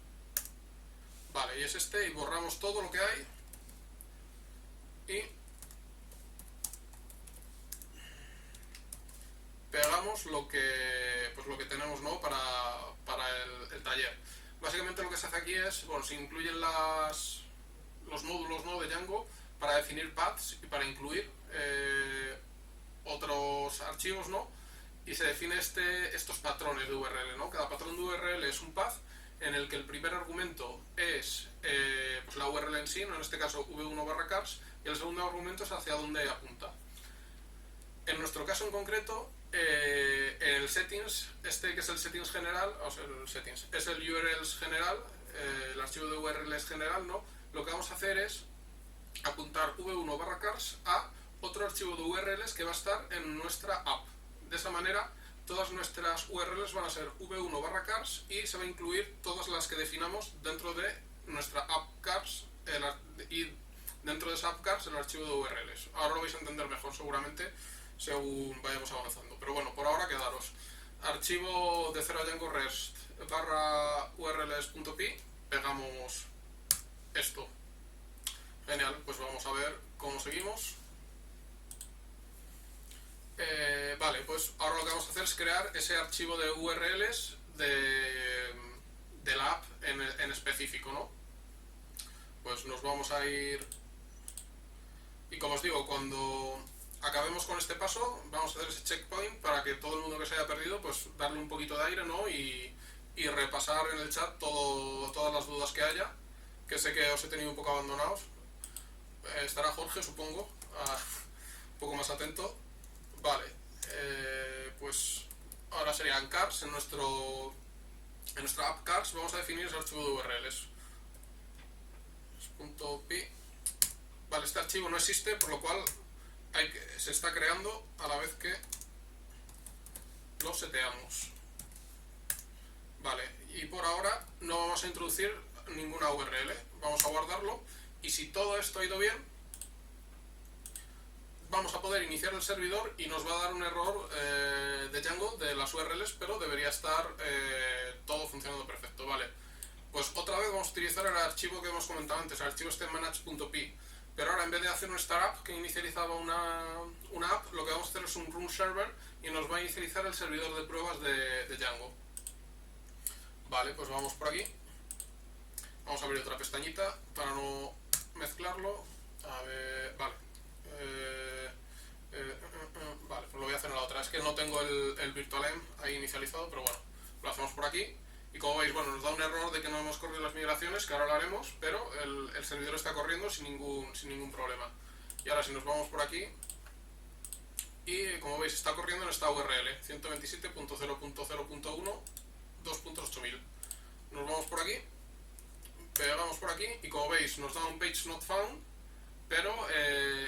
Vale, y es este, y borramos todo lo que hay y pegamos lo que tenemos, ¿no? para el taller. Básicamente lo que se hace aquí es, bueno, se incluyen los módulos, ¿no? de Django para definir paths y para incluir otros archivos, ¿no? Y se define estos patrones de URL, ¿no? Cada patrón de URL es un path en el que el primer argumento es pues la URL en sí, ¿no? En este caso v1/cars, y el segundo argumento es hacia dónde apunta. En nuestro caso en concreto, el settings, este que es el settings general, o sea, el settings, es el URLs general, el archivo de URLs general, ¿no? Lo que vamos a hacer es apuntar v1/cars a otro archivo de URLs que va a estar en nuestra app. De esa manera, todas nuestras URLs van a ser v1/cars y se va a incluir todas las que definamos dentro de nuestra app cars y dentro de esa app cars el archivo de URLs. Ahora lo vais a entender mejor seguramente según vayamos avanzando. Pero bueno, por ahora quedaros. Archivo de 0 Django REST /urls.py, pegamos esto. Genial, pues vamos a ver cómo seguimos. Vale, pues ahora lo que vamos a hacer es crear ese archivo de URLs de la app en específico, ¿no? Pues nos vamos a ir y como os digo, cuando acabemos con este paso vamos a hacer ese checkpoint para que todo el mundo que se haya perdido pues darle un poquito de aire, ¿no? Y repasar en el chat todas las dudas que haya, que sé que os he tenido un poco abandonados. Estará Jorge, supongo, un poco más atento. Vale, pues ahora serían cars. En nuestra app cars vamos a definir ese archivo de URLs. .py. Vale, este archivo no existe, por lo cual se está creando a la vez que lo seteamos. Vale, y por ahora no vamos a introducir ninguna URL, vamos a guardarlo y si todo esto ha ido bien vamos a poder iniciar el servidor y nos va a dar un error de Django de las URLs, pero debería estar todo funcionando perfecto. Vale, pues otra vez vamos a utilizar el archivo que hemos comentado antes, el archivo este manage.py. pero ahora en vez de hacer un startup que inicializaba una app, lo que vamos a hacer es un run server y nos va a inicializar el servidor de pruebas de Django. Vale, pues vamos por aquí. Vamos a abrir otra pestañita para no mezclarlo. A ver, vale. Vale, pues lo voy a hacer en la otra. Es que no tengo el virtualenv ahí inicializado, pero bueno, lo hacemos por aquí. Y como veis, bueno, nos da un error de que no hemos corrido las migraciones, que ahora lo haremos, pero el servidor está corriendo sin ningún problema. Y ahora si nos vamos por aquí, y como veis está corriendo en esta URL, 127.0.0.1, 2.8000. Nos vamos por aquí, pegamos por aquí, y como veis nos da un page not found, pero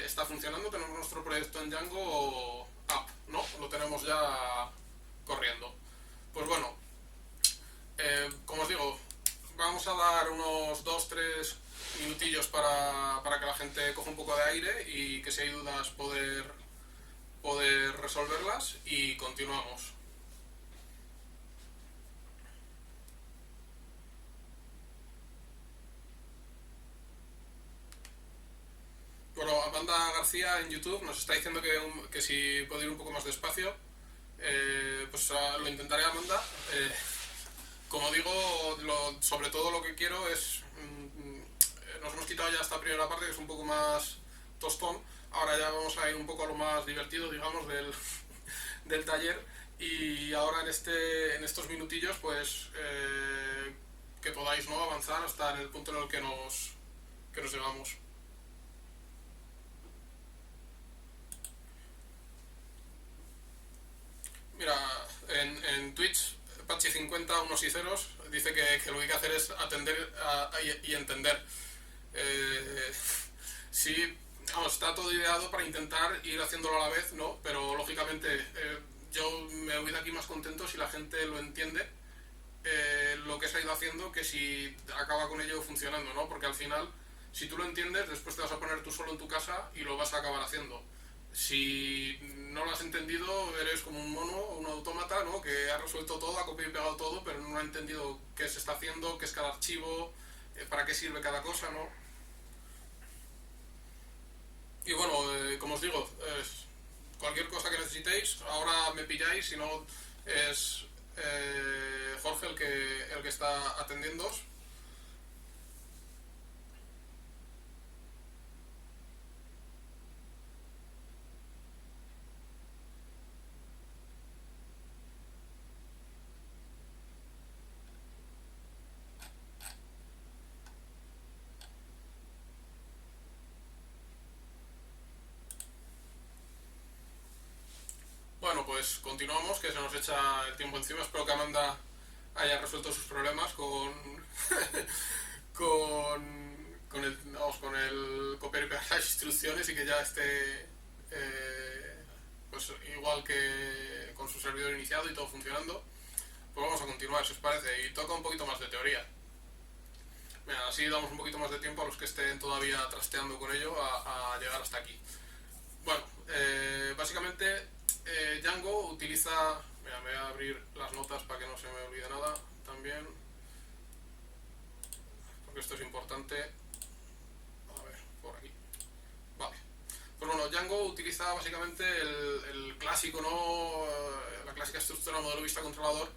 está funcionando, tenemos nuestro proyecto en Django app, ¿no? Lo tenemos ya corriendo. Pues bueno, como os digo, vamos a dar unos 2-3 minutillos para que la gente coja un poco de aire y que si hay dudas poder resolverlas y continuamos. Bueno, Amanda García en YouTube nos está diciendo que si puedo ir un poco más despacio, pues lo intentaré, Amanda. Como digo, sobre todo lo que quiero es... nos hemos quitado ya esta primera parte que es un poco más tostón. Ahora ya vamos a ir un poco a lo más divertido, digamos, del taller. Y ahora en estos minutillos, pues, que podáis, ¿no?, avanzar hasta en el punto en el que nos llevamos. Mira, en Twitch, Pachi50, unos y ceros, dice que lo que hay que hacer es atender y entender. Sí, vamos, está todo ideado para intentar ir haciéndolo a la vez, ¿no? Pero lógicamente yo me voy de aquí más contento si la gente lo entiende, lo que se ha ido haciendo, que si acaba con ello funcionando, ¿no? Porque al final, si tú lo entiendes, después te vas a poner tú solo en tu casa y lo vas a acabar haciendo. Si no lo has entendido, eres como un mono, un autómata, ¿no?, que ha resuelto todo, ha copiado y pegado todo, pero no ha entendido qué se está haciendo, qué es cada archivo, para qué sirve cada cosa, ¿no? Y bueno, como os digo, cualquier cosa que necesitéis, ahora me pilláis, si no es Jorge el que está atendiéndoos. Bueno, pues continuamos, que se nos echa el tiempo encima. Espero que Amanda haya resuelto sus problemas con el copiar y pegar las instrucciones y que ya esté pues igual que con su servidor iniciado y todo funcionando. Pues vamos a continuar, si os parece, y toca un poquito más de teoría. Mira, así damos un poquito más de tiempo a los que estén todavía trasteando con ello a llegar hasta aquí. Bueno, básicamente Django utiliza... Mira, me voy a abrir las notas para que no se me olvide nada también, porque esto es importante. A ver, por aquí. Vale. Pues bueno, Django utiliza básicamente el clásico, ¿no?, la clásica estructura modelo vista controlador,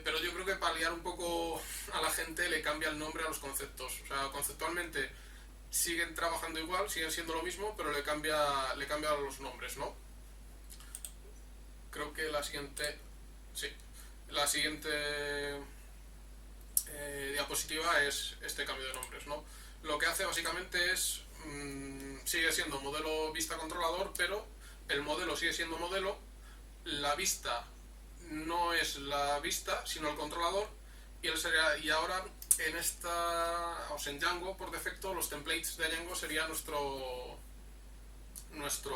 pero yo creo que para liar un poco a la gente le cambia el nombre a los conceptos. O sea, conceptualmente siguen trabajando igual, siguen siendo lo mismo, pero le cambia los nombres, ¿no? Creo que la siguiente... Sí, la siguiente diapositiva es este cambio de nombres, ¿no? Lo que hace básicamente es... sigue siendo modelo vista controlador, pero el modelo sigue siendo modelo, la vista no es la vista, sino el controlador, y ahora en Django, por defecto, los templates de Django serían nuestra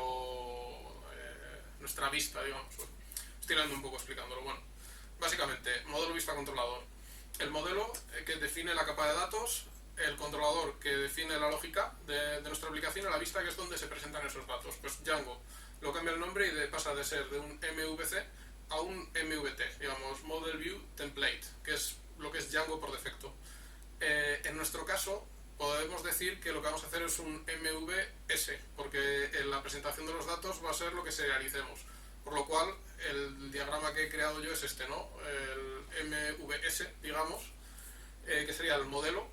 vista, digamos. Estoy dando un poco explicándolo. Bueno, básicamente, modelo vista controlador. El modelo que define la capa de datos, el controlador que define la lógica de nuestra aplicación, y la vista, que es donde se presentan esos datos. Pues Django lo cambia el nombre y pasa de ser de un MVC a un MVT, digamos, Model View Template, que es lo que es Django por defecto. En nuestro caso, podemos decir que lo que vamos a hacer es un MVS, porque en la presentación de los datos va a ser lo que serialicemos. Por lo cual, el diagrama que he creado yo es este, ¿no? El MVS, digamos, que sería el modelo,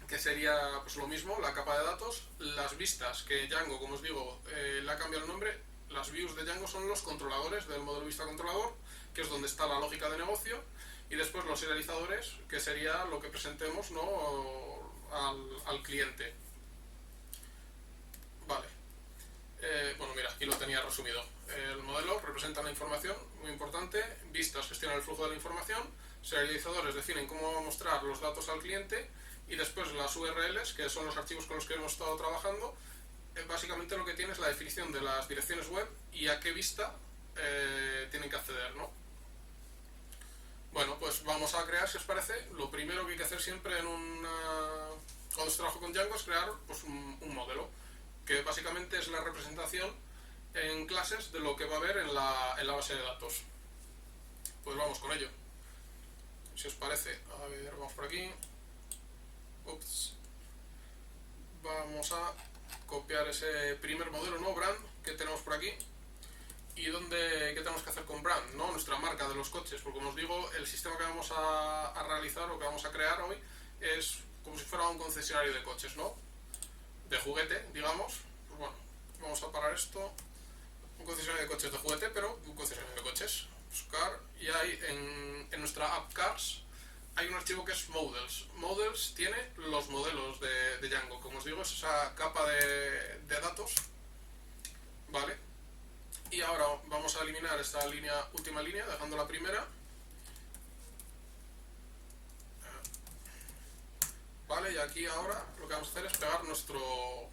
que sería pues lo mismo, la capa de datos, las vistas, que Django, como os digo, le ha cambiado el nombre. Las views de Django son los controladores del modelo vista controlador, que es donde está la lógica de negocio, y después los serializadores, que sería lo que presentemos, ¿no? al cliente. Vale. Bueno, mira, aquí lo tenía resumido. El modelo representa la información, muy importante. Vistas gestionan el flujo de la información. Serializadores definen cómo va a mostrar los datos al cliente. Y después las URLs, que son los archivos con los que hemos estado trabajando. Básicamente lo que tiene es la definición de las direcciones web y a qué vista tienen que acceder, ¿no? Bueno, pues vamos a crear, si os parece. Lo primero que hay que hacer siempre cuando se trabaja con Django es crear pues, un modelo, que básicamente es la representación en clases de lo que va a haber en la base de datos. Pues vamos con ello. Si os parece, a ver, vamos por aquí. Ups. Vamos a copiar ese primer modelo, ¿no? Brand, que tenemos por aquí. ¿Y qué tenemos que hacer con Brand? ¿No? Nuestra marca de los coches, porque como os digo, el sistema que vamos a realizar o que vamos a crear hoy es como si fuera un concesionario de coches, ¿no? De juguete, digamos. Pues bueno, vamos a parar esto. Un concesionario de coches de juguete, pero un concesionario de coches. Buscar, y hay en nuestra app Cars hay un archivo que es Models. Models tiene los modelos de Django. Como os digo, es esa capa de datos. Vale. Y ahora vamos a eliminar esta última línea, dejando la primera. Vale, y aquí ahora lo que vamos a hacer es pegar nuestro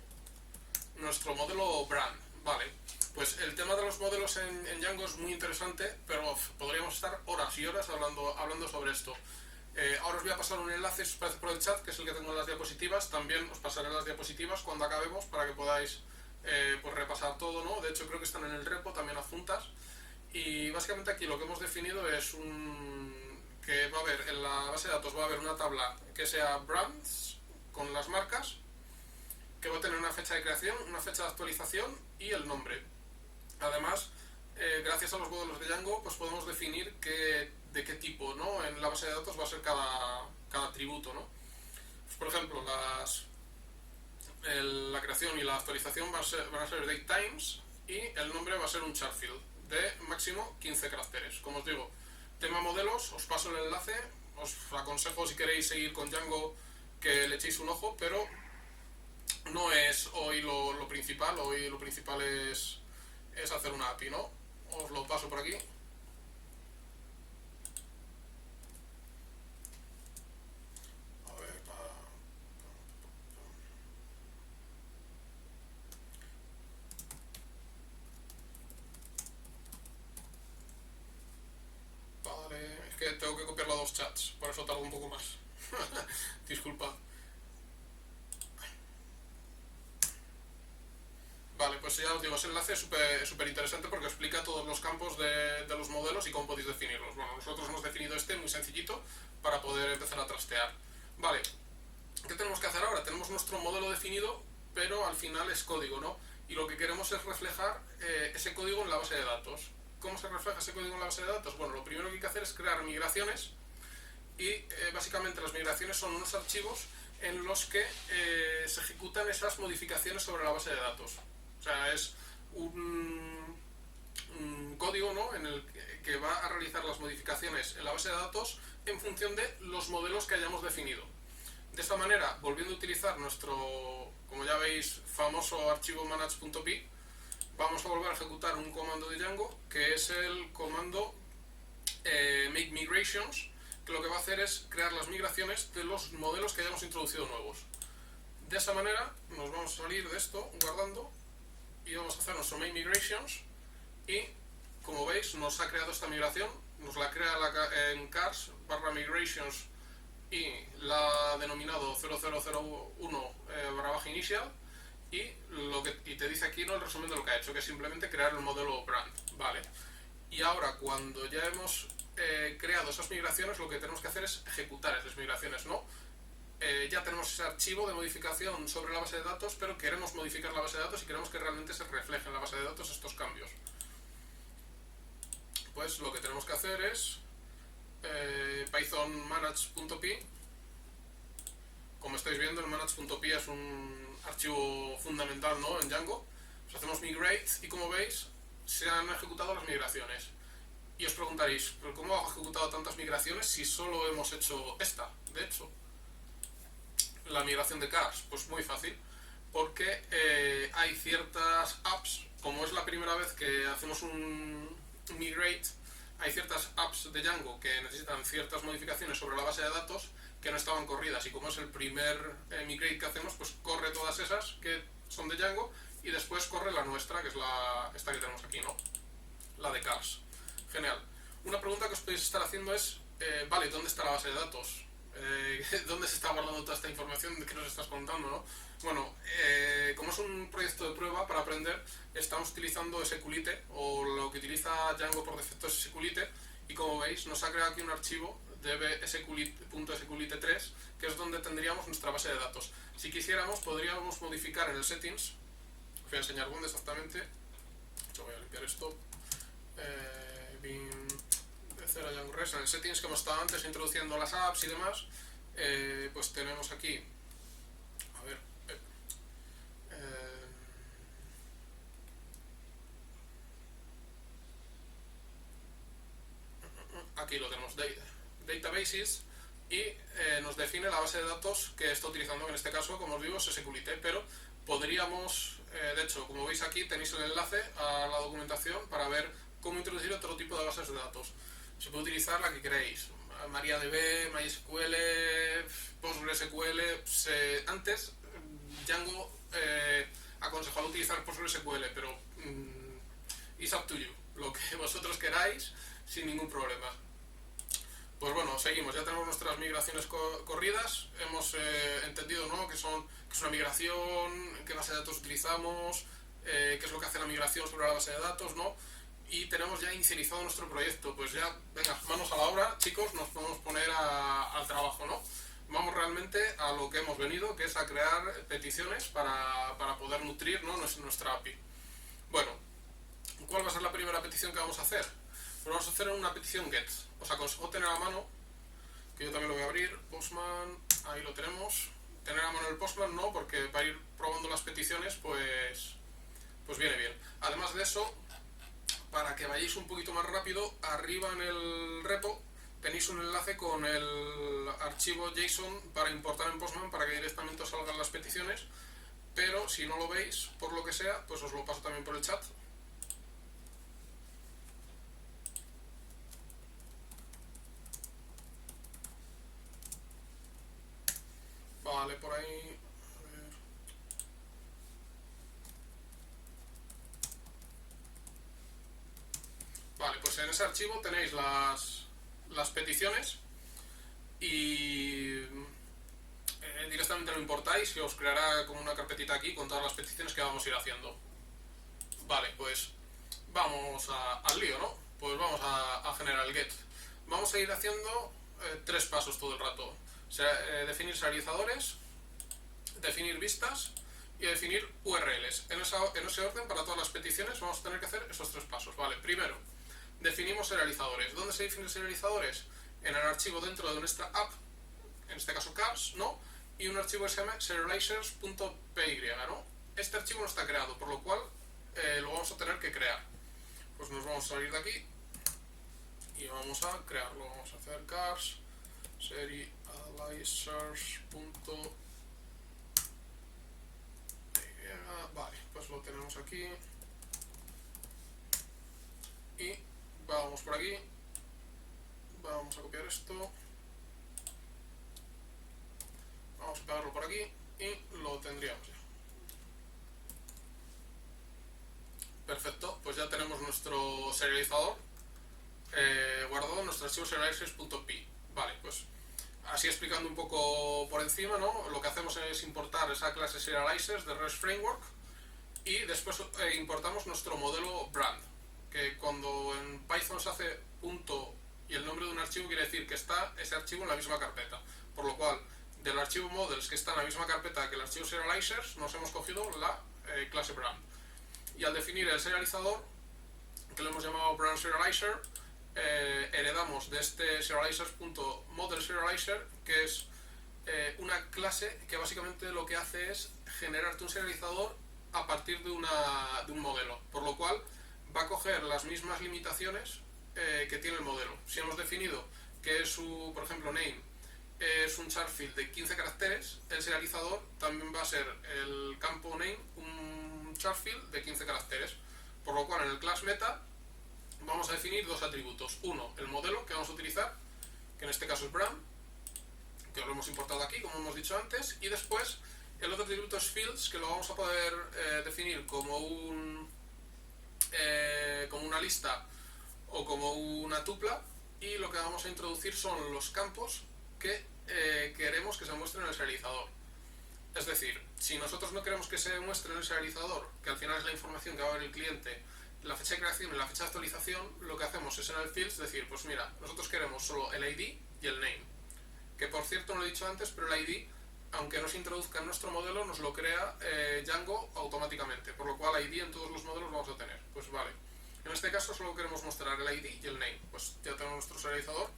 modelo brand. Vale, pues el tema de los modelos en Django es muy interesante, pero podríamos estar horas y horas hablando sobre esto. Ahora os voy a pasar un enlace, si os parece, por el chat, que es el que tengo en las diapositivas. También os pasaré las diapositivas cuando acabemos para que podáis pues repasar todo, ¿no? De hecho creo que están en el repo también adjuntas. Y básicamente aquí lo que hemos definido es que va a haber en la base de datos va a haber una tabla que sea brands con las marcas, que va a tener una fecha de creación, una fecha de actualización y el nombre. Además, gracias a los modelos de Django, pues podemos definir de qué tipo, ¿no? En la base de datos va a ser cada atributo, ¿no? Pues, por ejemplo, la creación y la actualización van a ser date times, y el nombre va a ser un chart field de máximo 15 caracteres. Como os digo, tema modelos, os paso el enlace. Os aconsejo, si queréis seguir con Django, que le echéis un ojo, pero no es hoy lo principal. Hoy lo principal es hacer una API, ¿no? Os lo paso por aquí. Es que tengo que copiarlo a dos chats, por eso tardo un poco más. Disculpa. Vale, pues ya os digo, ese enlace es súper interesante porque explica todos los campos de los modelos y cómo podéis definirlos. Bueno, nosotros hemos definido este muy sencillito para poder empezar a trastear. Vale, ¿qué tenemos que hacer ahora? Tenemos nuestro modelo definido, pero al final es código, ¿no? Y lo que queremos es reflejar ese código en la base de datos. ¿Cómo se refleja ese código en la base de datos? Bueno, lo primero que hay que hacer es crear migraciones, y básicamente las migraciones son unos archivos en los que se ejecutan esas modificaciones sobre la base de datos. O sea, es un código, ¿no?, en el que va a realizar las modificaciones en la base de datos en función de los modelos que hayamos definido. De esta manera, volviendo a utilizar nuestro, como ya veis, famoso archivo manage.py, vamos a volver a ejecutar un comando de Django, que es el comando make migrations, que lo que va a hacer es crear las migraciones de los modelos que hayamos introducido nuevos. De esa manera nos vamos a salir de esto guardando y vamos a hacer nuestro make migrations, y como veis nos ha creado esta migración. Nos la crea en cars /migrations y la ha denominado 0001 /initial, y te dice aquí, ¿no?, el resumen de lo que ha hecho, que es simplemente crear el modelo brand. Vale. Y ahora, cuando ya hemos creado esas migraciones, lo que tenemos que hacer es ejecutar esas migraciones, ¿no? ya tenemos ese archivo de modificación sobre la base de datos, pero queremos modificar la base de datos y queremos que realmente se refleje en la base de datos estos cambios. Pues lo que tenemos que hacer es python manage.py. Como estáis viendo, el manage.py es un archivo fundamental, ¿no?, en Django. Pues hacemos migrate y, como veis, se han ejecutado las migraciones. Y os preguntaréis, ¿pero cómo ha ejecutado tantas migraciones si solo hemos hecho esta? De hecho, la migración de cars, pues muy fácil, porque hay ciertas apps, como es la primera vez que hacemos un migrate, hay ciertas apps de Django que necesitan ciertas modificaciones sobre la base de datos que no estaban corridas, y como es el primer migrate que hacemos, pues corre todas esas que son de Django y después corre la nuestra, que es esta que tenemos aquí, ¿no?, la de cars. Genial. Una pregunta que os podéis estar haciendo es, vale, ¿dónde está la base de datos? ¿Dónde se está guardando toda esta información que nos estás contando, no? Bueno, como es un proyecto de prueba para aprender, estamos utilizando SQLite, o lo que utiliza Django por defecto es SQLite, y como veis nos ha creado aquí un archivo db.sqlite3, que es donde tendríamos nuestra base de datos. Si quisiéramos, podríamos modificar en el settings, os voy a enseñar dónde exactamente. Yo voy a limpiar esto. De cero Django REST, en el settings que hemos estado antes introduciendo las apps y demás, pues tenemos aquí, a ver, aquí lo tenemos, databases, y nos define la base de datos que está utilizando, en este caso, como os digo, es SQLite, pero podríamos, de hecho, como veis aquí, tenéis el enlace a la documentación para ver cómo introducir otro tipo de bases de datos. Se puede utilizar la que queréis, MariaDB, MySQL, PostgreSQL. Antes Django aconsejaba utilizar PostgreSQL, pero it's up to you, lo que vosotros queráis, sin ningún problema. Pues bueno, seguimos, ya tenemos nuestras migraciones corridas, hemos entendido, ¿no?, que es una migración, qué base de datos utilizamos, qué es lo que hace la migración sobre la base de datos, ¿no? Y tenemos ya inicializado nuestro proyecto. Pues ya, venga, manos a la obra, chicos, nos podemos poner al trabajo, ¿no? Vamos realmente a lo que hemos venido, que es a crear peticiones para poder nutrir, ¿no?, nuestra API. Bueno, ¿cuál va a ser la primera petición que vamos a hacer? Pues vamos a hacer una petición GET. Os aconsejo tener a mano, que yo también lo voy a abrir, Postman, ahí lo tenemos. Tener a mano el Postman no, porque para ir probando las peticiones, pues viene bien. Además de eso, para que vayáis un poquito más rápido, arriba en el repo tenéis un enlace con el archivo JSON para importar en Postman, para que directamente os salgan las peticiones, pero si no lo veis, por lo que sea, pues os lo paso también por el chat. Vale, por ahí. A ver. Vale, pues en ese archivo tenéis las peticiones y directamente lo importáis y os creará como una carpetita aquí con todas las peticiones que vamos a ir haciendo. Vale, pues vamos al lío, ¿no? Pues vamos a generar el get. Vamos a ir haciendo 3 pasos todo el rato. Definir serializadores, definir vistas y definir URLs. En ese orden, para todas las peticiones, vamos a tener que hacer esos 3 pasos. Vale, primero, definimos serializadores. ¿Dónde se definen serializadores? En el archivo dentro de nuestra app, en este caso cars, ¿no? Y un archivo que se llama serializers.py, ¿no? Este archivo no está creado, por lo cual lo vamos a tener que crear. Pues nos vamos a salir de aquí y vamos a crearlo. Vamos a hacer cars serializers.py. Vale, pues lo tenemos aquí y vamos por aquí, vamos a copiar esto, vamos a pegarlo por aquí y lo tendríamos ya. Perfecto, pues ya tenemos nuestro serializador guardado en nuestro archivo serializers.py. Vale, pues así explicando un poco por encima, ¿no? Lo que hacemos es importar esa clase serializers de REST Framework y después importamos nuestro modelo brand, que cuando en Python se hace punto y el nombre de un archivo, quiere decir que está ese archivo en la misma carpeta, por lo cual del archivo models, que está en la misma carpeta que el archivo serializers, nos hemos cogido la clase brand. Y al definir el serializador, que lo hemos llamado brand serializer, heredamos de este serializers.model_serializer, que es una clase que básicamente lo que hace es generarte un serializador a partir de un modelo, por lo cual va a coger las mismas limitaciones que tiene el modelo. Si hemos definido que es por ejemplo, name es un char field de 15 caracteres, el serializador también va a ser el campo name un char field de 15 caracteres, por lo cual en el class meta vamos a definir dos atributos. Uno, el modelo que vamos a utilizar, que en este caso es brand, que lo hemos importado aquí, como hemos dicho antes, y después el otro atributo es fields, que lo vamos a poder definir como como una lista o como una tupla, y lo que vamos a introducir son los campos que queremos que se muestren en el serializador. Es decir, si nosotros no queremos que se muestre en el serializador, que al final es la información que va a ver el cliente, la fecha de creación y la fecha de actualización, lo que hacemos es en el fields decir, pues mira, nosotros queremos solo el ID y el name, que por cierto no lo he dicho antes, pero el ID, aunque no se introduzca en nuestro modelo, nos lo crea Django automáticamente, por lo cual ID en todos los modelos vamos a tener. Pues vale, en este caso solo queremos mostrar el ID y el name, pues ya tenemos nuestro serializador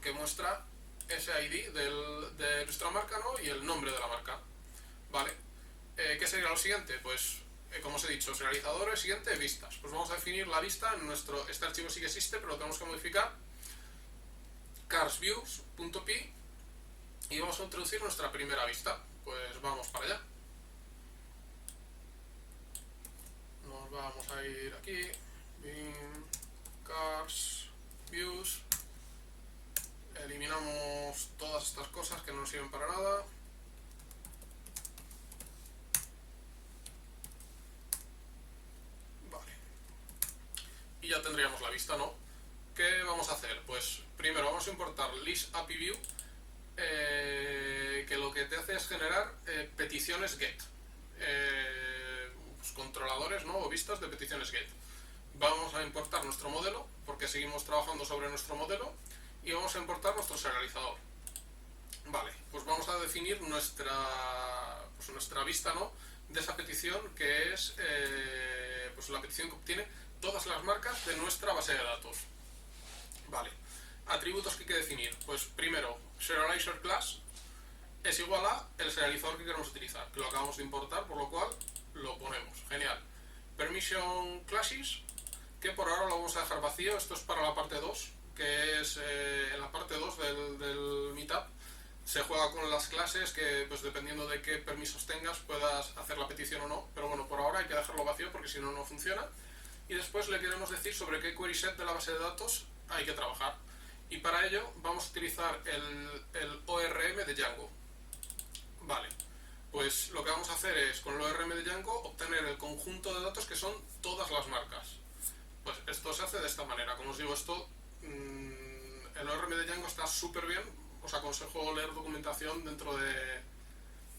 que muestra ese ID de nuestra marca, ¿no? Y el nombre de la marca. Vale, ¿qué sería lo siguiente? Pues como os he dicho, serializadores, siguiente, vistas. Pues vamos a definir la vista en este archivo sí que existe, pero lo tenemos que modificar. carsViews.py, y vamos a introducir nuestra primera vista. Pues vamos para allá. Nos vamos a ir aquí, bin, cars, views, eliminamos todas estas cosas que no nos sirven para nada. Vale. Y ya tendríamos la vista, ¿no? ¿Qué vamos a hacer? Pues primero vamos a importar list_API_view, que lo que te hace es generar peticiones get, pues controladores, ¿no? O vistas de peticiones get. Vamos a importar nuestro modelo, porque seguimos trabajando sobre nuestro modelo, y vamos a importar nuestro serializador. Vale, pues vamos a definir nuestra vista, ¿no? De esa petición, que es pues la petición que obtiene todas las marcas de nuestra base de datos. Vale, atributos que hay que definir. Pues primero, serializer class es igual a el serializador que queremos utilizar, que lo acabamos de importar, por lo cual lo ponemos. Genial. Permission classes, que por ahora lo vamos a dejar vacío. Esto es para la parte 2, que es en la parte 2 del meetup. Se juega con las clases, que pues dependiendo de qué permisos tengas puedas hacer la petición o no, pero bueno, por ahora hay que dejarlo vacío porque si no, no funciona. Y después le queremos decir sobre qué query set de la base de datos hay que trabajar, y para ello vamos a utilizar el ORM de Django. Vale, pues lo que vamos a hacer es, con el ORM de Django, obtener el conjunto de datos que son todas las marcas. Pues esto se hace de esta manera. Como os digo, el ORM de Django está súper bien. Os aconsejo leer documentación dentro de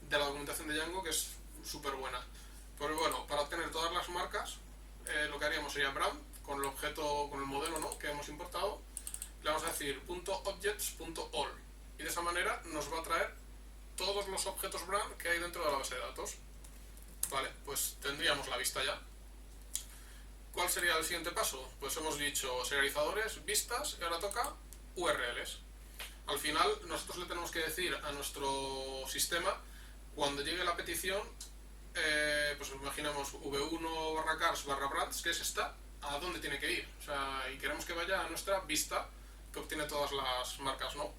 la documentación de Django, que es súper buena. Pero bueno, para obtener todas las marcas, lo que haríamos sería brand, con el objeto, con el modelo, ¿no?, que hemos importado. Le vamos a decir .objects.all, y de esa manera nos va a traer todos los objetos brand que hay dentro de la base de datos. Vale, pues tendríamos la vista ya. ¿Cuál sería el siguiente paso? Pues hemos dicho serializadores, vistas, y ahora toca URLs. Al final nosotros le tenemos que decir a nuestro sistema, cuando llegue la petición, pues imaginemos v1/cars/brands, que es esta, a dónde tiene que ir. O sea, y queremos que vaya a nuestra vista, que obtiene todas las marcas, ¿no?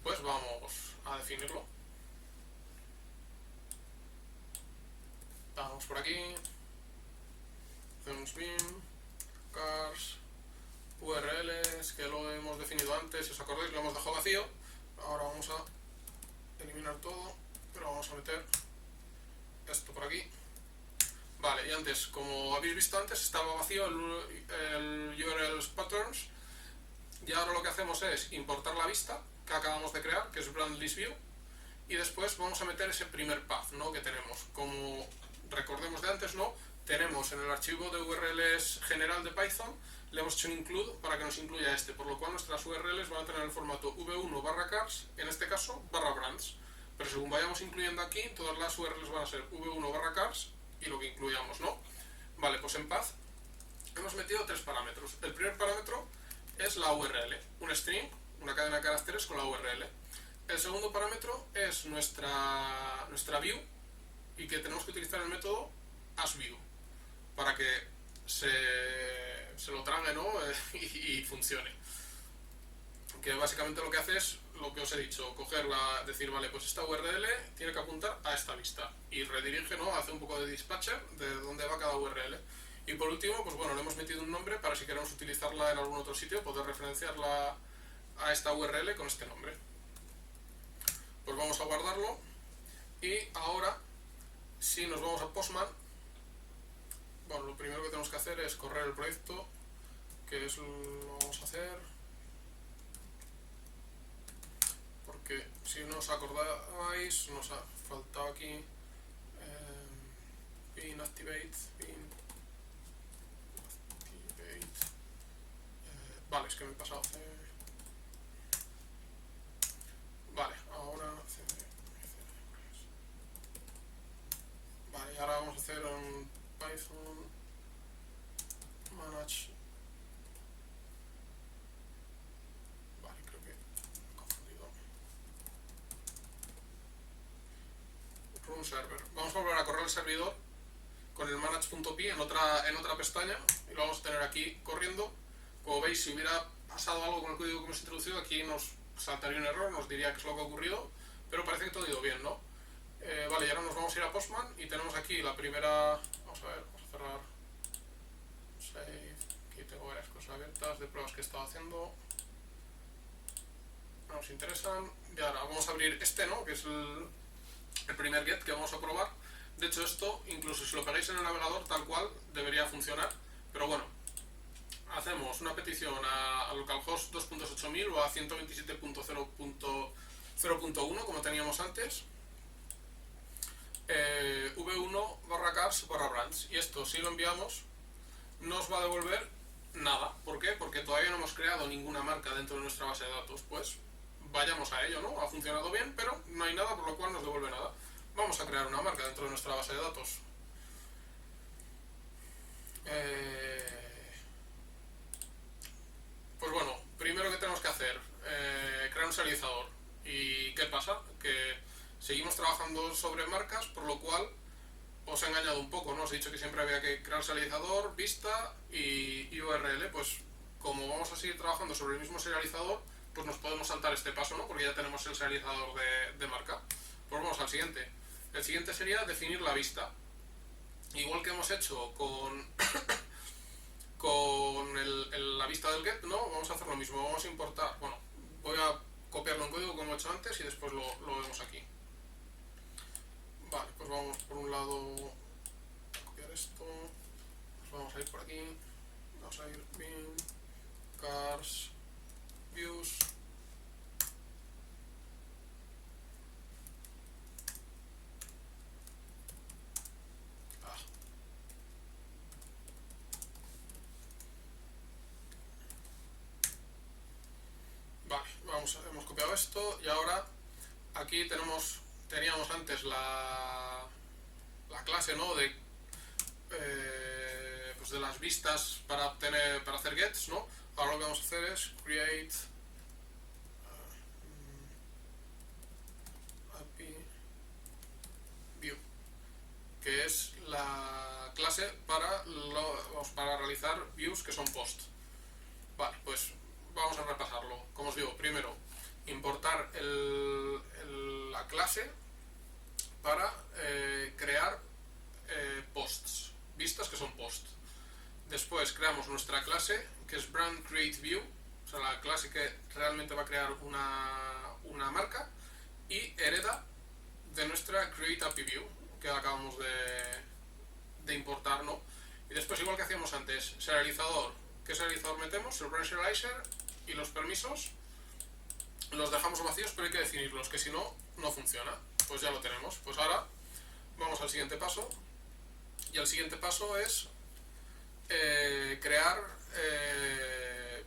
Pues vamos a definirlo. Vamos por aquí, hacemos bin, cars, URLs, que lo hemos definido antes, si os acordáis lo hemos dejado vacío. Ahora vamos a eliminar todo, pero vamos a meter esto por aquí. Vale, y antes, como habéis visto antes, estaba vacío el URLs patterns, y ahora lo que hacemos es importar la vista que acabamos de crear, que es brand list view, y después vamos a meter ese primer path, ¿no?, que tenemos. Como recordemos de antes, ¿no?, tenemos en el archivo de URLs general de Python, le hemos hecho un include para que nos incluya este, por lo cual nuestras URLs van a tener el formato v1/cars, en este caso /brands, pero según vayamos incluyendo aquí, todas las URLs van a ser v1/cars y lo que incluyamos, ¿no? Vale, pues en path hemos metido 3 parámetros. El primer parámetro es la URL, un string, una cadena de caracteres con la URL. El segundo parámetro es nuestra view y que tenemos que utilizar el método asView para que se lo trague, ¿no? y funcione. Que básicamente lo que hace es lo que os he dicho, decir, vale, pues esta URL tiene que apuntar a esta vista y redirige, ¿no? Hace un poco de dispatcher de dónde va cada URL. Y por último, pues bueno, le hemos metido un nombre para si queremos utilizarla en algún otro sitio, poder referenciarla a esta URL con este nombre. Pues vamos a guardarlo y ahora, si nos vamos a Postman, bueno, lo primero que tenemos que hacer es correr el proyecto, que es lo vamos a hacer, porque si no os acordáis, nos ha faltado aquí pin activate, vale, es que me he pasado vale, ahora vale, y ahora vamos a hacer un Python manage. Vale, creo que me he confundido. Run server. Vamos a volver a correr el servidor con el manage.py en otra pestaña y lo vamos a tener aquí corriendo. Como veis, si hubiera pasado algo con el código que hemos introducido, aquí nos saltaría un error, nos diría qué es lo que ha ocurrido, pero parece que todo ha ido bien, ¿no? Vale, y ahora nos vamos a ir a Postman y tenemos aquí la primera. Vamos a ver, vamos a cerrar save. Aquí tengo varias cosas abiertas de pruebas que he estado haciendo, no nos interesan. Y ahora vamos a abrir este, ¿no? Que es el primer get que vamos a probar. De hecho, esto, incluso si lo pegáis en el navegador tal cual, debería funcionar, pero bueno, hacemos una petición a localhost 2.8000 o a 127.0.0.1 como teníamos antes, v1/cars/brands, y esto, si lo enviamos, nos va a devolver nada. ¿Por qué? Porque todavía no hemos creado ninguna marca dentro de nuestra base de datos. Pues vayamos a ello, ¿no? Ha funcionado bien, pero no hay nada, por lo cual nos devuelve nada. Vamos a crear una marca dentro de nuestra base de datos. Pues bueno, primero que tenemos que hacer, crear un serializador. ¿Y qué pasa? Que seguimos trabajando sobre marcas, por lo cual os he engañado un poco, ¿no? Os he dicho que siempre había que crear serializador, vista y URL. Pues como vamos a seguir trabajando sobre el mismo serializador, pues nos podemos saltar este paso, ¿no? Porque ya tenemos el serializador de marca. Pues vamos al siguiente. El siguiente sería definir la vista. Igual que hemos hecho con la vista del get, ¿no? Vamos a hacer lo mismo. Vamos a importar, bueno, voy a copiarlo en código como he hecho antes y después lo vemos aquí. Vale, pues vamos por un lado a copiar esto, pues vamos a ir por aquí, vamos a ir bin, cars, views, vale, hemos copiado esto y ahora aquí teníamos antes la clase, ¿no? Pues de las vistas para hacer gets, ¿no? Ahora lo que vamos a hacer es create API view, que es la clase para realizar views que son post. Vale, pues vamos a repasarlo. Como os digo, primero importar la clase para crear posts, vistas que son post. Después creamos nuestra clase, que es brand create view, o sea, la clase que realmente va a crear una marca, y hereda de nuestra create API view, que acabamos de importar, ¿no? Y después, igual que hacíamos antes, serializador. ¿Qué serializador metemos? El brand serializer, y los permisos los dejamos vacíos, pero hay que definirlos, que si no, no funciona. Pues ya lo tenemos. Pues ahora vamos al siguiente paso Y el siguiente paso es crear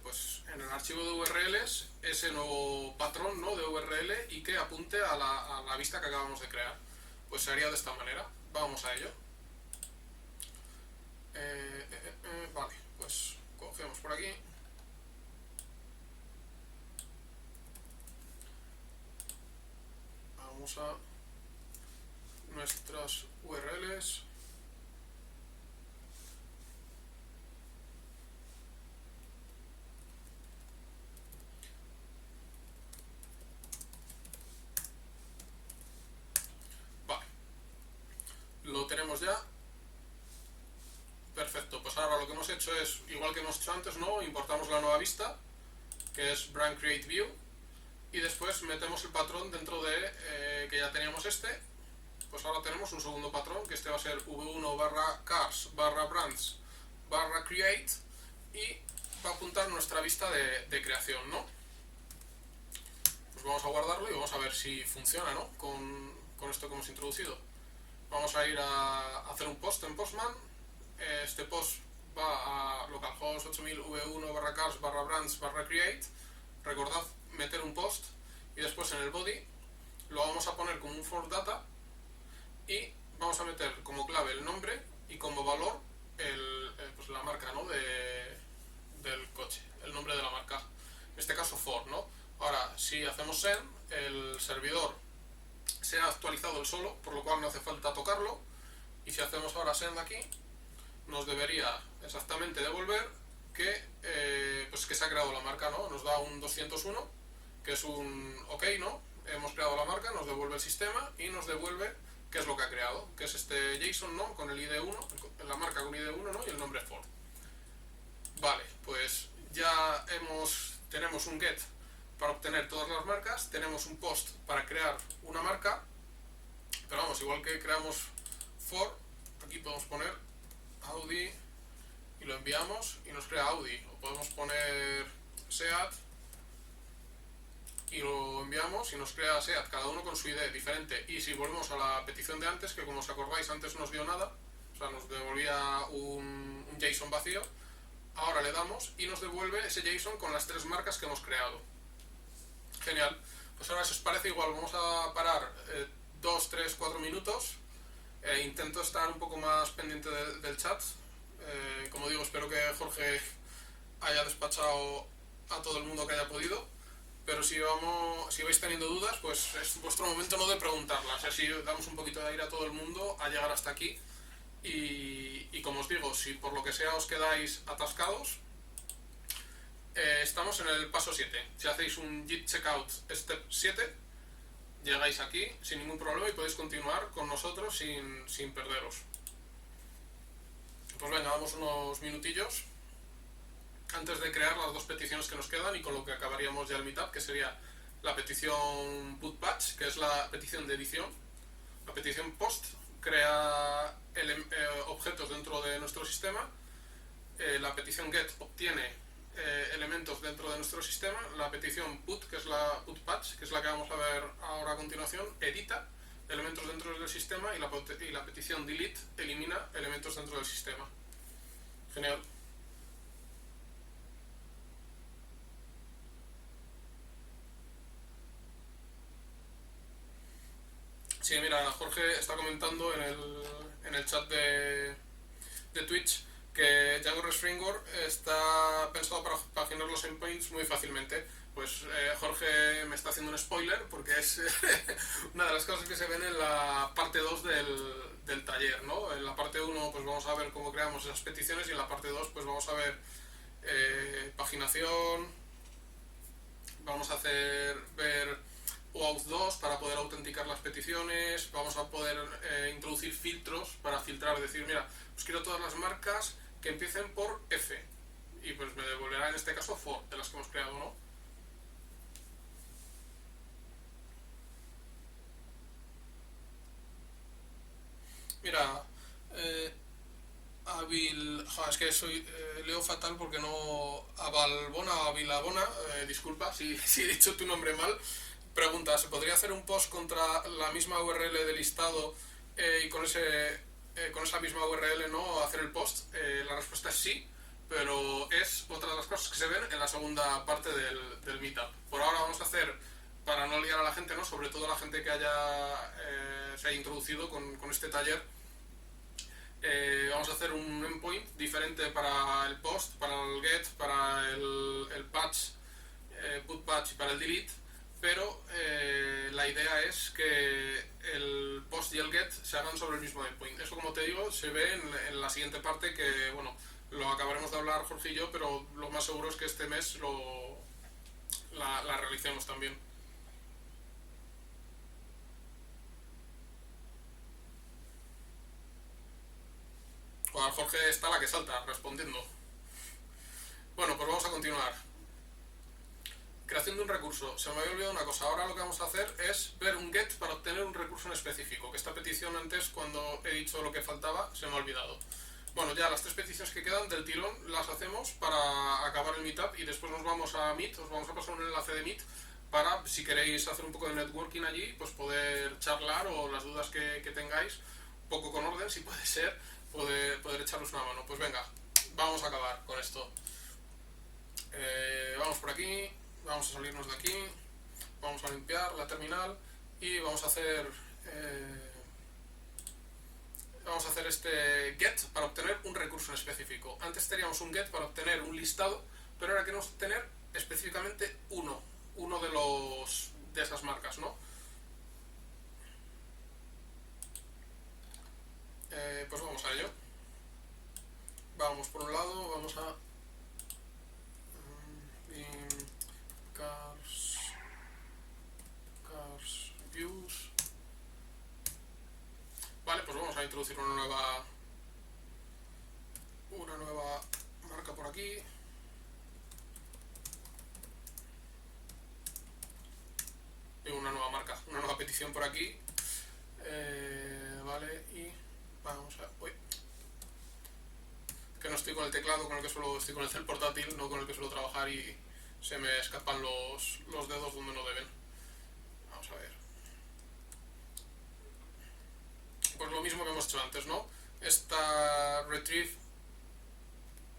pues en el archivo de URLs ese nuevo patrón, ¿no?, de URL y que apunte a la vista que acabamos de crear. Pues se haría de esta manera. Vamos a ello. Vale, pues cogemos por aquí. Vamos a nuestras URLs. Vale. Lo tenemos ya. Perfecto, pues ahora lo que hemos hecho es, igual que hemos hecho antes, ¿no?, importamos la nueva vista, que es brand create view, y después metemos el patrón dentro de que ya teníamos este. Pues ahora tenemos un segundo patrón, que este va a ser v1 barra cars barra brands barra create, y va a apuntar nuestra vista de creación, ¿no? Pues vamos a guardarlo y vamos a ver si funciona, ¿no?, con esto que hemos introducido. Vamos a ir a hacer un post en Postman. Este post va a localhost 8000 v1 barra cars barra brands barra create. Recordad meter un post, y después en el body lo vamos a poner como un for data y vamos a meter como clave el nombre y como valor pues la marca, ¿no?, del coche, el nombre de la marca, en este caso for, ¿no? Ahora, si hacemos send, el servidor se ha actualizado el solo, por lo cual no hace falta tocarlo, y si hacemos ahora send aquí, nos debería exactamente devolver que, pues que se ha creado la marca, ¿no? Nos da un 201, que es un OK, ¿no? Hemos creado la marca, nos devuelve el sistema y nos devuelve qué es lo que ha creado, que es este JSON, ¿no?, con el ID1, la marca con ID1, ¿no?, y el nombre Ford. Vale, pues ya tenemos un get para obtener todas las marcas, tenemos un post para crear una marca, pero vamos, igual que creamos Ford, aquí podemos poner Audi y lo enviamos y nos crea Audi, o podemos poner SEAT y lo enviamos y nos crea SEAT, cada uno con su ID diferente. Y si volvemos a la petición de antes, que como os acordáis antes no nos dio nada, o sea, nos devolvía un JSON vacío, ahora le damos y nos devuelve ese JSON con las 3 marcas que hemos creado. Genial. Pues ahora, si os parece, igual vamos a parar 2, 3, 4 minutos. Intento estar un poco más pendiente del chat. Como digo, espero que Jorge haya despachado a todo el mundo que haya podido, pero si vais teniendo dudas, pues es vuestro momento, no de preguntarlas, así damos un poquito de aire a todo el mundo a llegar hasta aquí. Y como os digo, si por lo que sea os quedáis atascados, estamos en el paso 7. Si hacéis un git checkout step 7, llegáis aquí sin ningún problema y podéis continuar con nosotros sin perderos. Pues venga, vamos unos minutillos antes de crear las 2 peticiones que nos quedan y con lo que acabaríamos ya el meetup, que sería la petición put patch, que es la petición de edición. La petición post crea objetos dentro de nuestro sistema. La petición get obtiene elementos dentro de nuestro sistema. La petición put, que es la put patch, que es la que vamos a ver ahora a continuación, edita elementos dentro del sistema, y la petición delete elimina elementos dentro del sistema. Genial. Sí, mira, Jorge está comentando en el chat de Twitch que Django REST Framework está pensado para paginar los endpoints muy fácilmente. Pues Jorge me está haciendo un spoiler, porque es una de las cosas que se ven en la parte 2 del taller, ¿no? En la parte 1 pues vamos a ver cómo creamos esas peticiones, y en la parte 2 pues vamos a ver paginación, vamos a ver OAuth 2 para poder autenticar las peticiones, vamos a poder introducir filtros para filtrar, decir, mira, pues quiero todas las marcas que empiecen por F, y pues me devolverá en este caso for, de las que hemos creado, ¿no? Mira, es que leo fatal porque no... Avilabona, disculpa si he dicho tu nombre mal. Pregunta, ¿se podría hacer un post contra la misma URL de listado y con ese con esa misma URL, ¿no?, hacer el post. La respuesta es sí, pero es otra de las cosas que se ven en la segunda parte del meetup. Por ahora vamos a hacer, para no liar a la gente, ¿no?, sobre todo a la gente que se haya introducido con este taller, vamos a hacer un endpoint diferente para el post, para el get, para el patch, put patch y para el delete, pero la idea es que el post y el get se hagan sobre el mismo endpoint. Eso, como te digo, se ve en la siguiente parte, que bueno, lo acabaremos de hablar Jorge y yo, pero lo más seguro es que este mes la realicemos también. Bueno, Jorge está la que salta respondiendo. Bueno, pues vamos a continuar. Creación de un recurso. Se me había olvidado una cosa. Ahora lo que vamos a hacer es ver un get para obtener un recurso en específico. Que esta petición antes, cuando he dicho lo que faltaba, se me ha olvidado. Bueno, ya las 3 peticiones que quedan del tirón las hacemos para acabar el meetup, y después nos vamos a Meet. Os vamos a pasar un enlace de Meet para, si queréis hacer un poco de networking allí, pues poder charlar, o las dudas que tengáis, un poco con orden, si puede ser, poder echarnos una mano. Pues venga, vamos a acabar con esto. Vamos por aquí. Vamos a salirnos de aquí, vamos a limpiar la terminal y vamos a hacer este get para obtener un recurso en específico. Antes teníamos un get para obtener un listado, pero ahora queremos obtener específicamente uno de esas marcas, ¿no? Pues vamos a ello. Vamos por un lado, vamos a cars views. Vale, pues vamos a introducir una nueva marca por aquí. Y una nueva petición por aquí. Vale, y vamos a... Uy, que no estoy con el teclado con el que estoy con el cel portátil, no con el que suelo trabajar, y se me escapan los dedos donde no deben. Vamos a ver. Pues lo mismo que hemos hecho antes, ¿no? Esta retrieve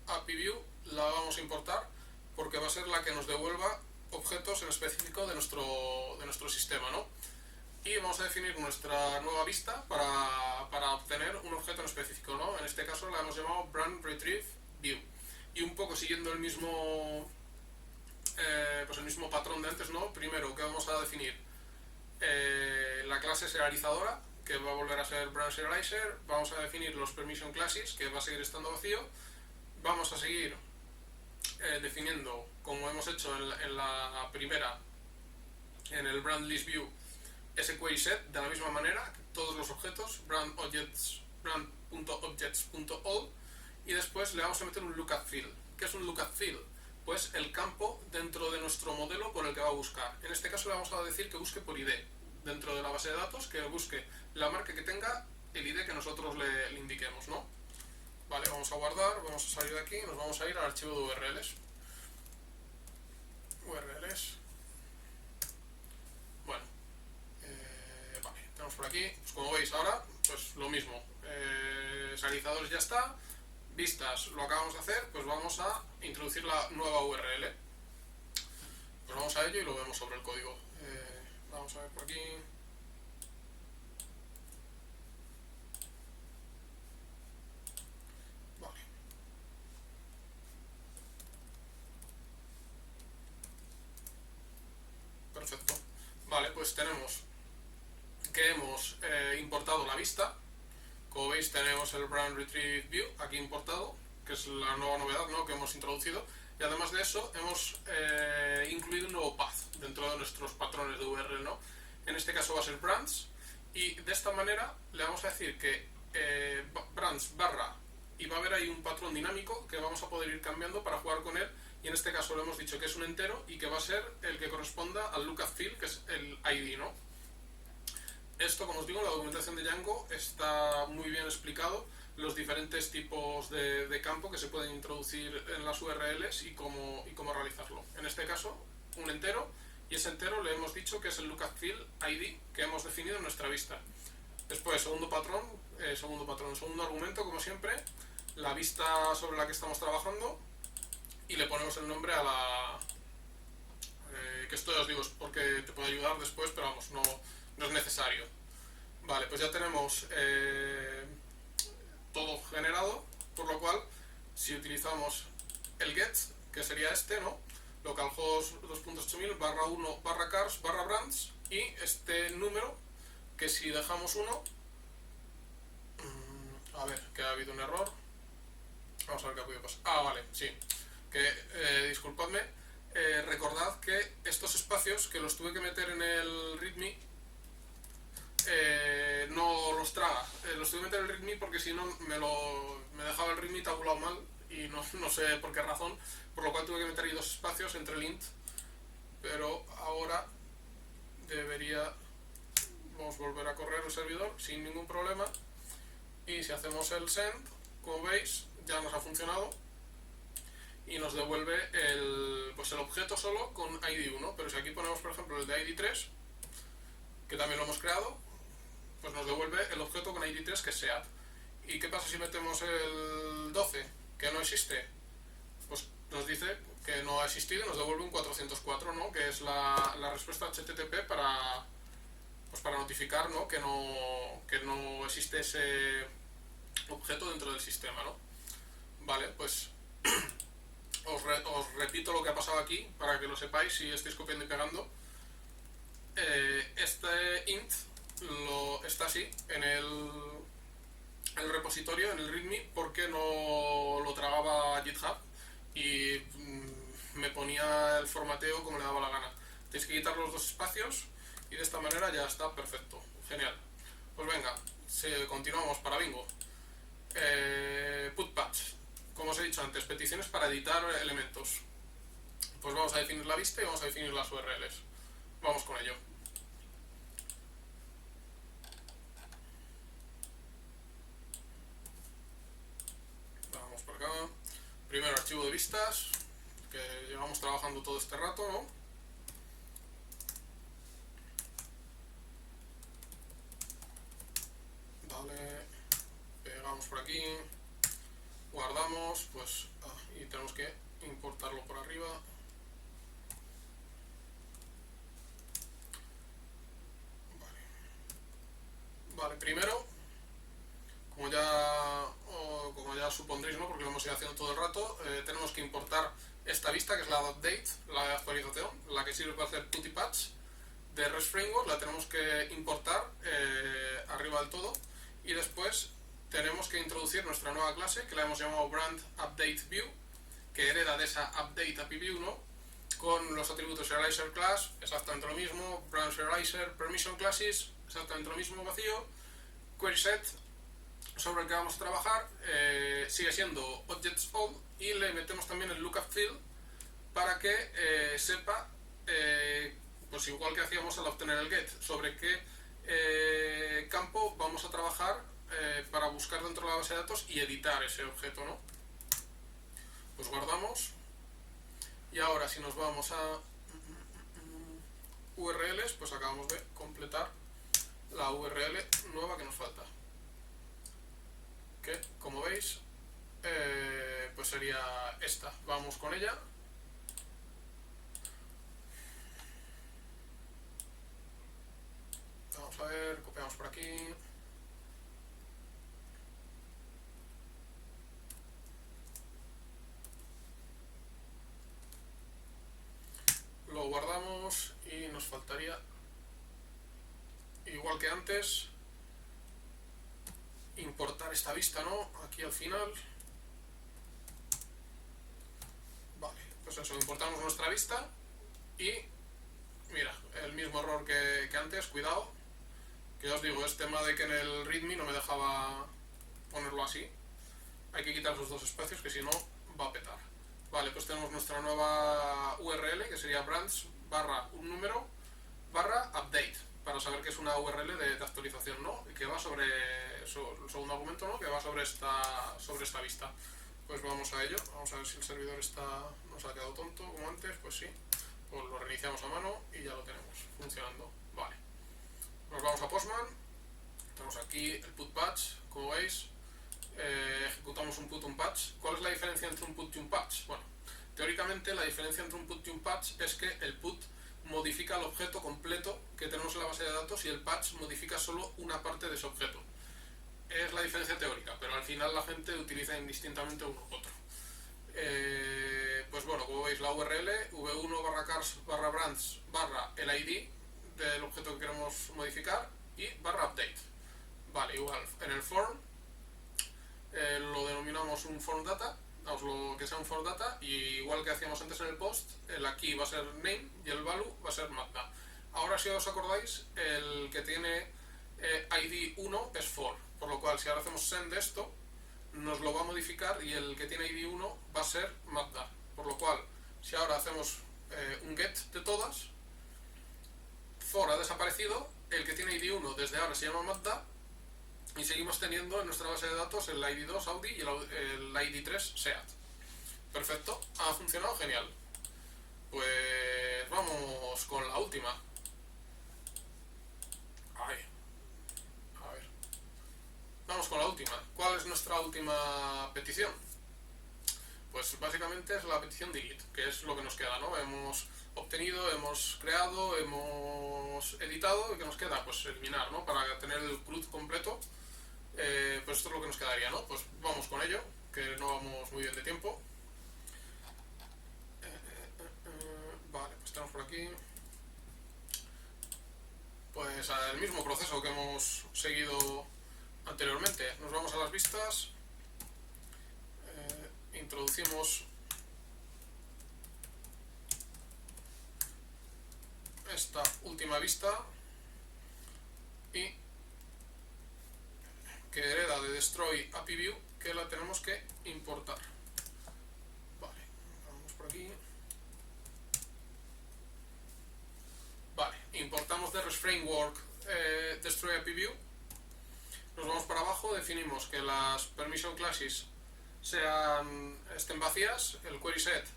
API view la vamos a importar porque va a ser la que nos devuelva objetos en específico de nuestro sistema, ¿no? Y vamos a definir nuestra nueva vista para obtener un objeto en específico, ¿no? En este caso la hemos llamado brand retrieve view. Y un poco siguiendo el mismo patrón de antes, ¿no? Primero, ¿qué vamos a definir? La clase serializadora, que va a volver a ser brand serializer. Vamos a definir los permission classes, que va a seguir estando vacío. Vamos a seguir definiendo, como hemos hecho en la primera, en el brand list view, ese query set de la misma manera, todos los objetos, brand.objects.all, y después le vamos a meter un lookup field. ¿Qué es un lookup field? Pues el campo dentro de nuestro modelo por el que va a buscar. En este caso le vamos a decir que busque por ID dentro de la base de datos, que busque la marca que tenga el ID que nosotros le indiquemos, ¿no? Vale, vamos a guardar, vamos a salir de aquí y nos vamos a ir al archivo de URLs. Bueno, vale, tenemos por aquí, pues como veis ahora, pues lo mismo. Serializadores ya está, vistas lo acabamos de hacer, pues vamos a introducir la nueva URL. Pues vamos a ello y lo vemos sobre el código. Vamos a ver por aquí. Vale. Perfecto. Vale, pues tenemos que hemos importado la vista. Como veis, tenemos el brand retrieve view aquí importado, que es la nueva novedad, ¿no?, que hemos introducido. Y además de eso, hemos incluido un nuevo path dentro de nuestros patrones de URL, ¿no? En este caso va a ser brands, y de esta manera le vamos a decir que brands barra, y va a haber ahí un patrón dinámico que vamos a poder ir cambiando para jugar con él. Y en este caso le hemos dicho que es un entero y que va a ser el que corresponda al lookup field, que es el ID, ¿no? Esto, como os digo, en la documentación de Django está muy bien explicado, los diferentes tipos de campo que se pueden introducir en las URLs y cómo realizarlo. En este caso, un entero, y ese entero le hemos dicho que es el lookup field ID que hemos definido en nuestra vista. Después, segundo patrón, segundo patrón, segundo argumento, como siempre, la vista sobre la que estamos trabajando y le ponemos el nombre a la... que esto ya os digo es porque te puede ayudar después, pero vamos, no es necesario. Vale, pues ya tenemos todo generado, por lo cual, si utilizamos el get, que sería este, ¿no? Localhost 2.8000 /1 /cars /brands y este número, que si dejamos 1, a ver, que ha habido un error. Vamos a ver qué ha podido pasar. Ah, vale, sí. Que, disculpadme, recordad que estos espacios que los tuve que meter en el readme no los traga. Los tuve que meter en el readme porque si no me dejaba el readme tabulado mal y no sé por qué razón, por lo cual tuve que meter ahí dos espacios entre el int, pero ahora debería... Vamos a volver a correr el servidor sin ningún problema y si hacemos el send, como veis, ya nos ha funcionado y nos devuelve el objeto solo con ID 1, pero si aquí ponemos por ejemplo el de ID 3, que también lo hemos creado, pues nos devuelve el objeto con ID 3 que es SEAT. ¿Y qué pasa si metemos el 12, que no existe? Pues nos dice que no ha existido y nos devuelve un 404, ¿no? Que es la respuesta HTTP para notificar, ¿no? Que no existe ese objeto dentro del sistema, ¿no? Vale, pues os repito lo que ha pasado aquí para que lo sepáis si estáis copiando y pegando. Este int está así en el repositorio, en el readme, porque no lo tragaba GitHub y me ponía el formateo como le daba la gana. Tenéis que quitar los dos espacios y de esta manera ya está perfecto. Genial. Pues venga, continuamos para bingo. Put patch. Como os he dicho antes, peticiones para editar elementos. Pues vamos a definir la vista y vamos a definir las URLs. Vamos con ello. Vamos por acá. Primero archivo de vistas, que llevamos trabajando todo este rato, ¿no? Vale, pegamos por aquí, guardamos, pues, y tenemos que importarlo por arriba. Vale, primero, como ya supondréis, ¿no? Porque lo hemos ido haciendo todo el rato, tenemos que importar esta vista, que es la update, la de actualización, la que sirve para hacer putty patch de REST Framework, la tenemos que importar arriba del todo y después tenemos que introducir nuestra nueva clase que la hemos llamado Brand Update View, que hereda de esa Update API View, ¿no? Con los atributos Serializer Class, exactamente lo mismo, Brand Serializer, Permission Classes, exactamente lo mismo, vacío, Query Set, sobre el que vamos a trabajar, sigue siendo Objects All y le metemos también el Lookup Field para que sepa, pues igual que hacíamos al obtener el get, sobre qué campo vamos a trabajar para buscar dentro de la base de datos y editar ese objeto, ¿no? Pues guardamos y ahora si nos vamos a URLs, pues acabamos de completar la URL nueva que nos falta, que como veis pues sería esta. Vamos con ella. Vamos a ver, copiamos por aquí. Lo guardamos y nos faltaría, igual que antes, importar esta vista, ¿no? Aquí al final. Vale, pues eso, importamos nuestra vista y mira, el mismo error que antes, cuidado, que ya os digo, es tema de que en el readme no me dejaba ponerlo así. Hay que quitar esos dos espacios que si no va a petar. Vale, pues tenemos nuestra nueva URL que sería branch /un número /update, para saber que es una URL de actualización, ¿no? Y que va sobre el segundo argumento, ¿no? Que va sobre esta vista. Pues vamos a ello, vamos a ver si el servidor nos ha quedado tonto como antes, pues sí. Pues lo reiniciamos a mano y ya lo tenemos funcionando. Vale. Nos vamos a Postman, tenemos aquí el put patch, como veis. Ejecutamos un put, un patch. ¿Cuál es la diferencia entre un put y un patch? Bueno, teóricamente la diferencia entre un put y un patch es que el put modifica el objeto completo que tenemos en la base de datos y el patch modifica solo una parte de ese objeto. Es la diferencia teórica, pero al final la gente utiliza indistintamente uno u otro. Pues bueno, como veis, la URL v1/cars/brands el ID del objeto que queremos modificar y /update. Vale, igual en el form lo denominamos un form data, vamos, lo que sea un form data, y igual que hacíamos antes en el post, el aquí va a ser name y el value va a ser matda. Ahora, si os acordáis, el que tiene ID 1 es for, por lo cual si ahora hacemos send de esto, nos lo va a modificar y el que tiene ID 1 va a ser matda. Por lo cual, si ahora hacemos un get de todas, for ha desaparecido, el que tiene ID 1 desde ahora se llama matda, y seguimos teniendo en nuestra base de datos el ID2 Audi y el ID3 SEAT. Perfecto, ha funcionado genial. Pues vamos con la última. Vamos con la última. ¿Cuál es nuestra última petición? Pues básicamente es la petición delete, que es lo que nos queda, ¿no? Hemos obtenido, hemos creado, hemos editado, y ¿qué nos queda? Pues eliminar, ¿no? Para tener el CRUD completo. Pues esto es lo que nos quedaría, ¿no? Pues vamos con ello, que no vamos muy bien de tiempo. Vale, pues tenemos por aquí pues el mismo proceso que hemos seguido anteriormente. Nos vamos a las vistas, introducimos esta última vista y que hereda de destroy API view, que la tenemos que importar. Vale, vamos por aquí. Vale, importamos de REST Framework destroy API view. Nos vamos para abajo, definimos que las permission classes estén vacías, el query set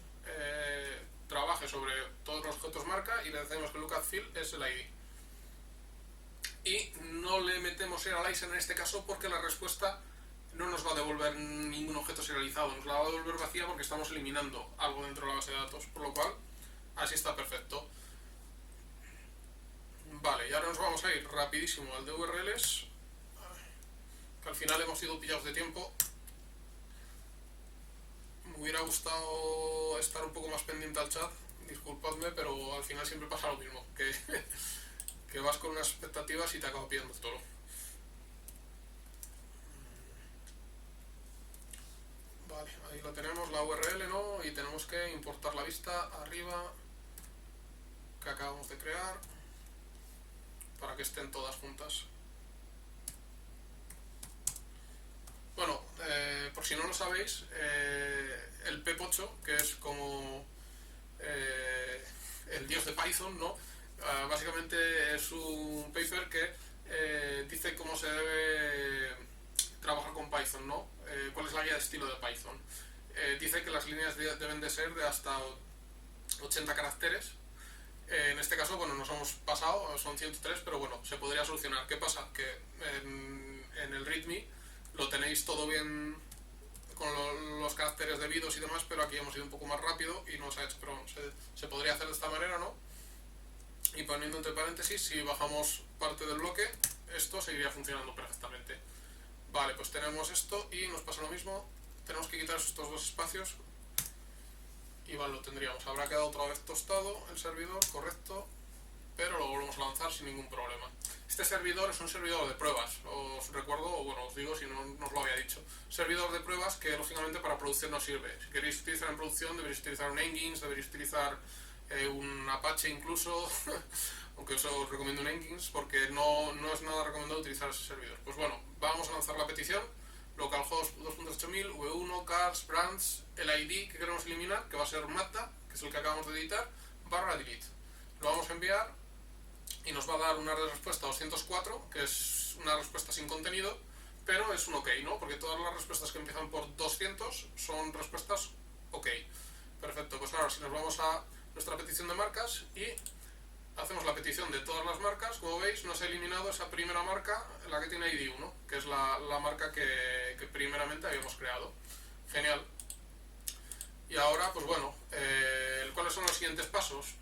trabaje sobre todos los objetos marca y le decimos que lookAtField es el ID. Y no le metemos serializer en este caso porque la respuesta no nos va a devolver ningún objeto serializado, nos la va a devolver vacía porque estamos eliminando algo dentro de la base de datos, por lo cual así está perfecto. Vale, y ahora nos vamos a ir rapidísimo al de URLs, que al final hemos sido pillados de tiempo. Me hubiera gustado estar un poco más pendiente al chat, disculpadme, pero al final siempre pasa lo mismo, que vas con unas expectativas y te acaba pillando todo. Vale, ahí la tenemos, la URL, ¿no? Y tenemos que importar la vista arriba que acabamos de crear para que estén todas juntas. Bueno, por si no lo sabéis, el Pep8, que es como el dios de Python, ¿no? Básicamente es un paper que dice cómo se debe trabajar con Python, ¿no? Cuál es la guía de estilo de Python. Dice que las líneas deben de ser de hasta 80 caracteres. En este caso, bueno, nos hemos pasado, son 103, pero bueno, se podría solucionar. ¿Qué pasa? Que en el README lo tenéis todo bien con los caracteres debidos y demás, pero aquí hemos ido un poco más rápido y no se ha hecho, pero se podría hacer de esta manera, ¿no? Y poniendo entre paréntesis, si bajamos parte del bloque, esto seguiría funcionando perfectamente. Vale, pues tenemos esto y nos pasa lo mismo, tenemos que quitar estos dos espacios y vale, lo tendríamos. Habrá quedado otra vez tostado el servidor, correcto, pero lo volvemos a lanzar sin ningún problema. Este servidor es un servidor de pruebas, os recuerdo, o bueno, os digo si no os lo había dicho. Servidor de pruebas que lógicamente para producción no sirve. Si queréis utilizar en producción deberéis utilizar un Nginx, deberéis utilizar un Apache incluso, aunque os recomiendo un Nginx porque no es nada recomendado utilizar ese servidor. Pues bueno, vamos a lanzar la petición, localhost 2.8000, v1, cars, brands, el ID que queremos eliminar, que va a ser matda, que es el que acabamos de editar, /delete. Lo vamos a enviar y nos va a dar una respuesta 204, que es una respuesta sin contenido, pero es un OK, ¿no? Porque todas las respuestas que empiezan por 200 son respuestas OK. Perfecto, pues ahora si nos vamos a nuestra petición de marcas y hacemos la petición de todas las marcas. Como veis, nos ha eliminado esa primera marca, la que tiene ID 1, que es la marca que primeramente habíamos creado. Genial. Y ahora, pues bueno, ¿cuáles son los siguientes pasos?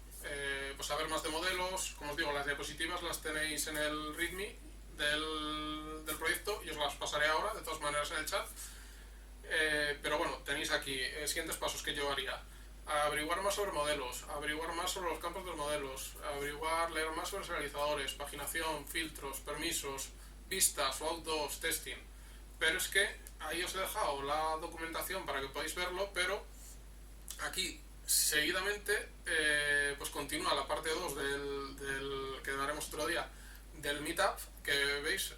Pues saber más de modelos. Como os digo, las diapositivas las tenéis en el README del proyecto y os las pasaré ahora, de todas maneras, en el chat. Pero bueno, tenéis aquí siguientes pasos que yo haría. Averiguar más sobre modelos, averiguar más sobre los campos de los modelos, leer más sobre serializadores, paginación, filtros, permisos, vistas, float2, testing. Pero es que ahí os he dejado la documentación para que podáis verlo, pero aquí seguidamente pues continúa la parte 2 del que daremos otro día del Meetup, que veis,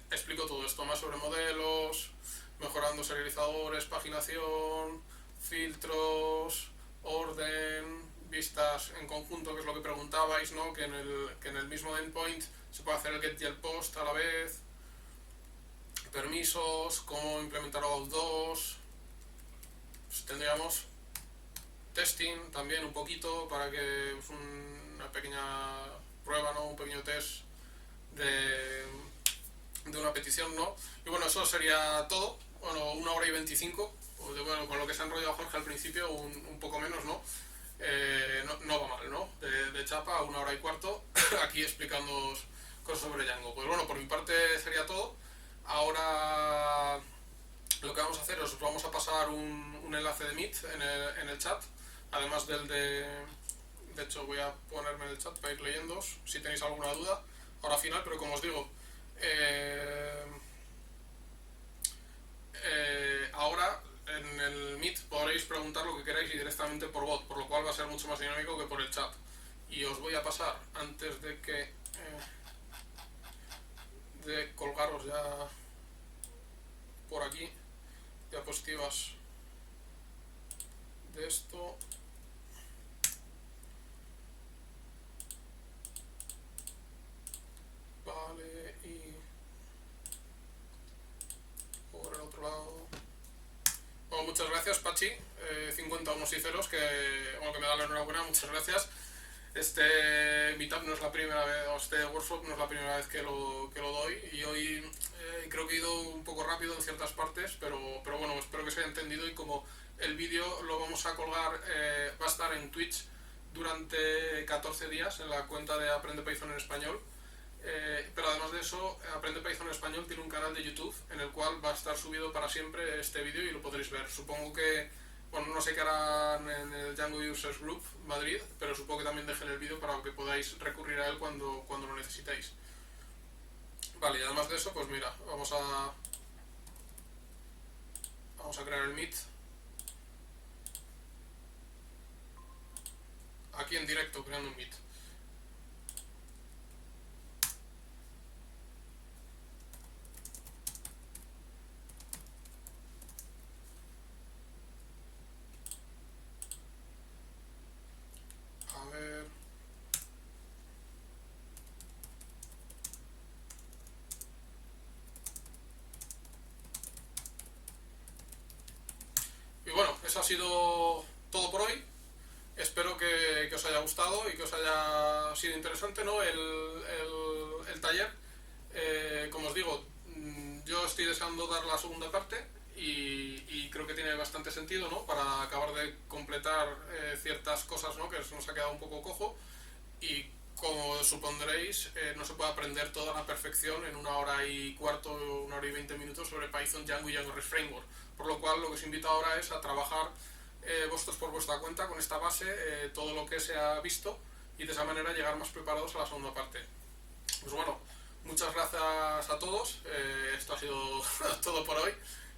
explico todo esto, más sobre modelos, mejorando serializadores, paginación, filtros, orden, vistas en conjunto, que es lo que preguntabais, ¿no? Que en el mismo endpoint se puede hacer el get y el post a la vez, permisos, cómo implementar OAuth2, pues tendríamos testing también un poquito para que pues, una pequeña prueba, ¿no? Un pequeño test de una petición, ¿no? Y bueno, eso sería todo. Bueno, 1 hora y 25. Bueno, con lo que se ha enrollado Jorge al principio, un poco menos, ¿no? No va mal, ¿no? De chapa, 1 hora y cuarto, aquí explicando cosas sobre Django. Pues bueno, por mi parte sería todo. Ahora lo que vamos a hacer es os vamos a pasar un enlace de Meet en el chat, además del de hecho voy a ponerme en el chat para ir leyéndoos si tenéis alguna duda ahora final, pero como os digo, ahora en el Meet podréis preguntar lo que queráis y directamente por bot, por lo cual va a ser mucho más dinámico que por el chat. Y os voy a pasar, antes de que de colgaros ya por aquí, diapositivas de esto. Vale, y por el otro lado. Bueno, muchas gracias, Pachi, 50 unos y ceros, que me da la enhorabuena, muchas gracias. Este Meetup no es la primera vez, o este workshop no es la primera vez que lo doy, y hoy creo que he ido un poco rápido en ciertas partes, pero bueno, espero que se haya entendido. Y como el vídeo lo vamos a colgar, va a estar en Twitch durante 14 días en la cuenta de Aprende Python en Español, pero además de eso, Aprende Python en Español tiene un canal de YouTube en el cual va a estar subido para siempre este vídeo y lo podréis ver. Supongo que, bueno, no sé qué harán en el Django Users Group Madrid, pero supongo que también dejen el vídeo para que podáis recurrir a él cuando lo necesitéis. Vale, y además de eso, pues mira, vamos a crear el Meet. Aquí en directo, creando un Meet. A ver. Y bueno, eso ha sido todo por hoy. Espero que os haya gustado y que os haya sido interesante, ¿no? el taller. Como os digo, yo estoy deseando dar la segunda parte y creo que tiene bastante sentido, ¿no? Para acabar de completar ciertas cosas, ¿no? Que nos ha quedado un poco cojo, y como supondréis, no se puede aprender toda la perfección en 1 hora y cuarto, 1 hora y 20 minutos sobre Python, Django y Django REST Framework. Por lo cual, lo que os invito ahora es a trabajar vosotros por vuestra cuenta con esta base, todo lo que se ha visto, y de esa manera llegar más preparados a la segunda parte. Pues bueno, muchas gracias a todos, esto ha sido todo por hoy.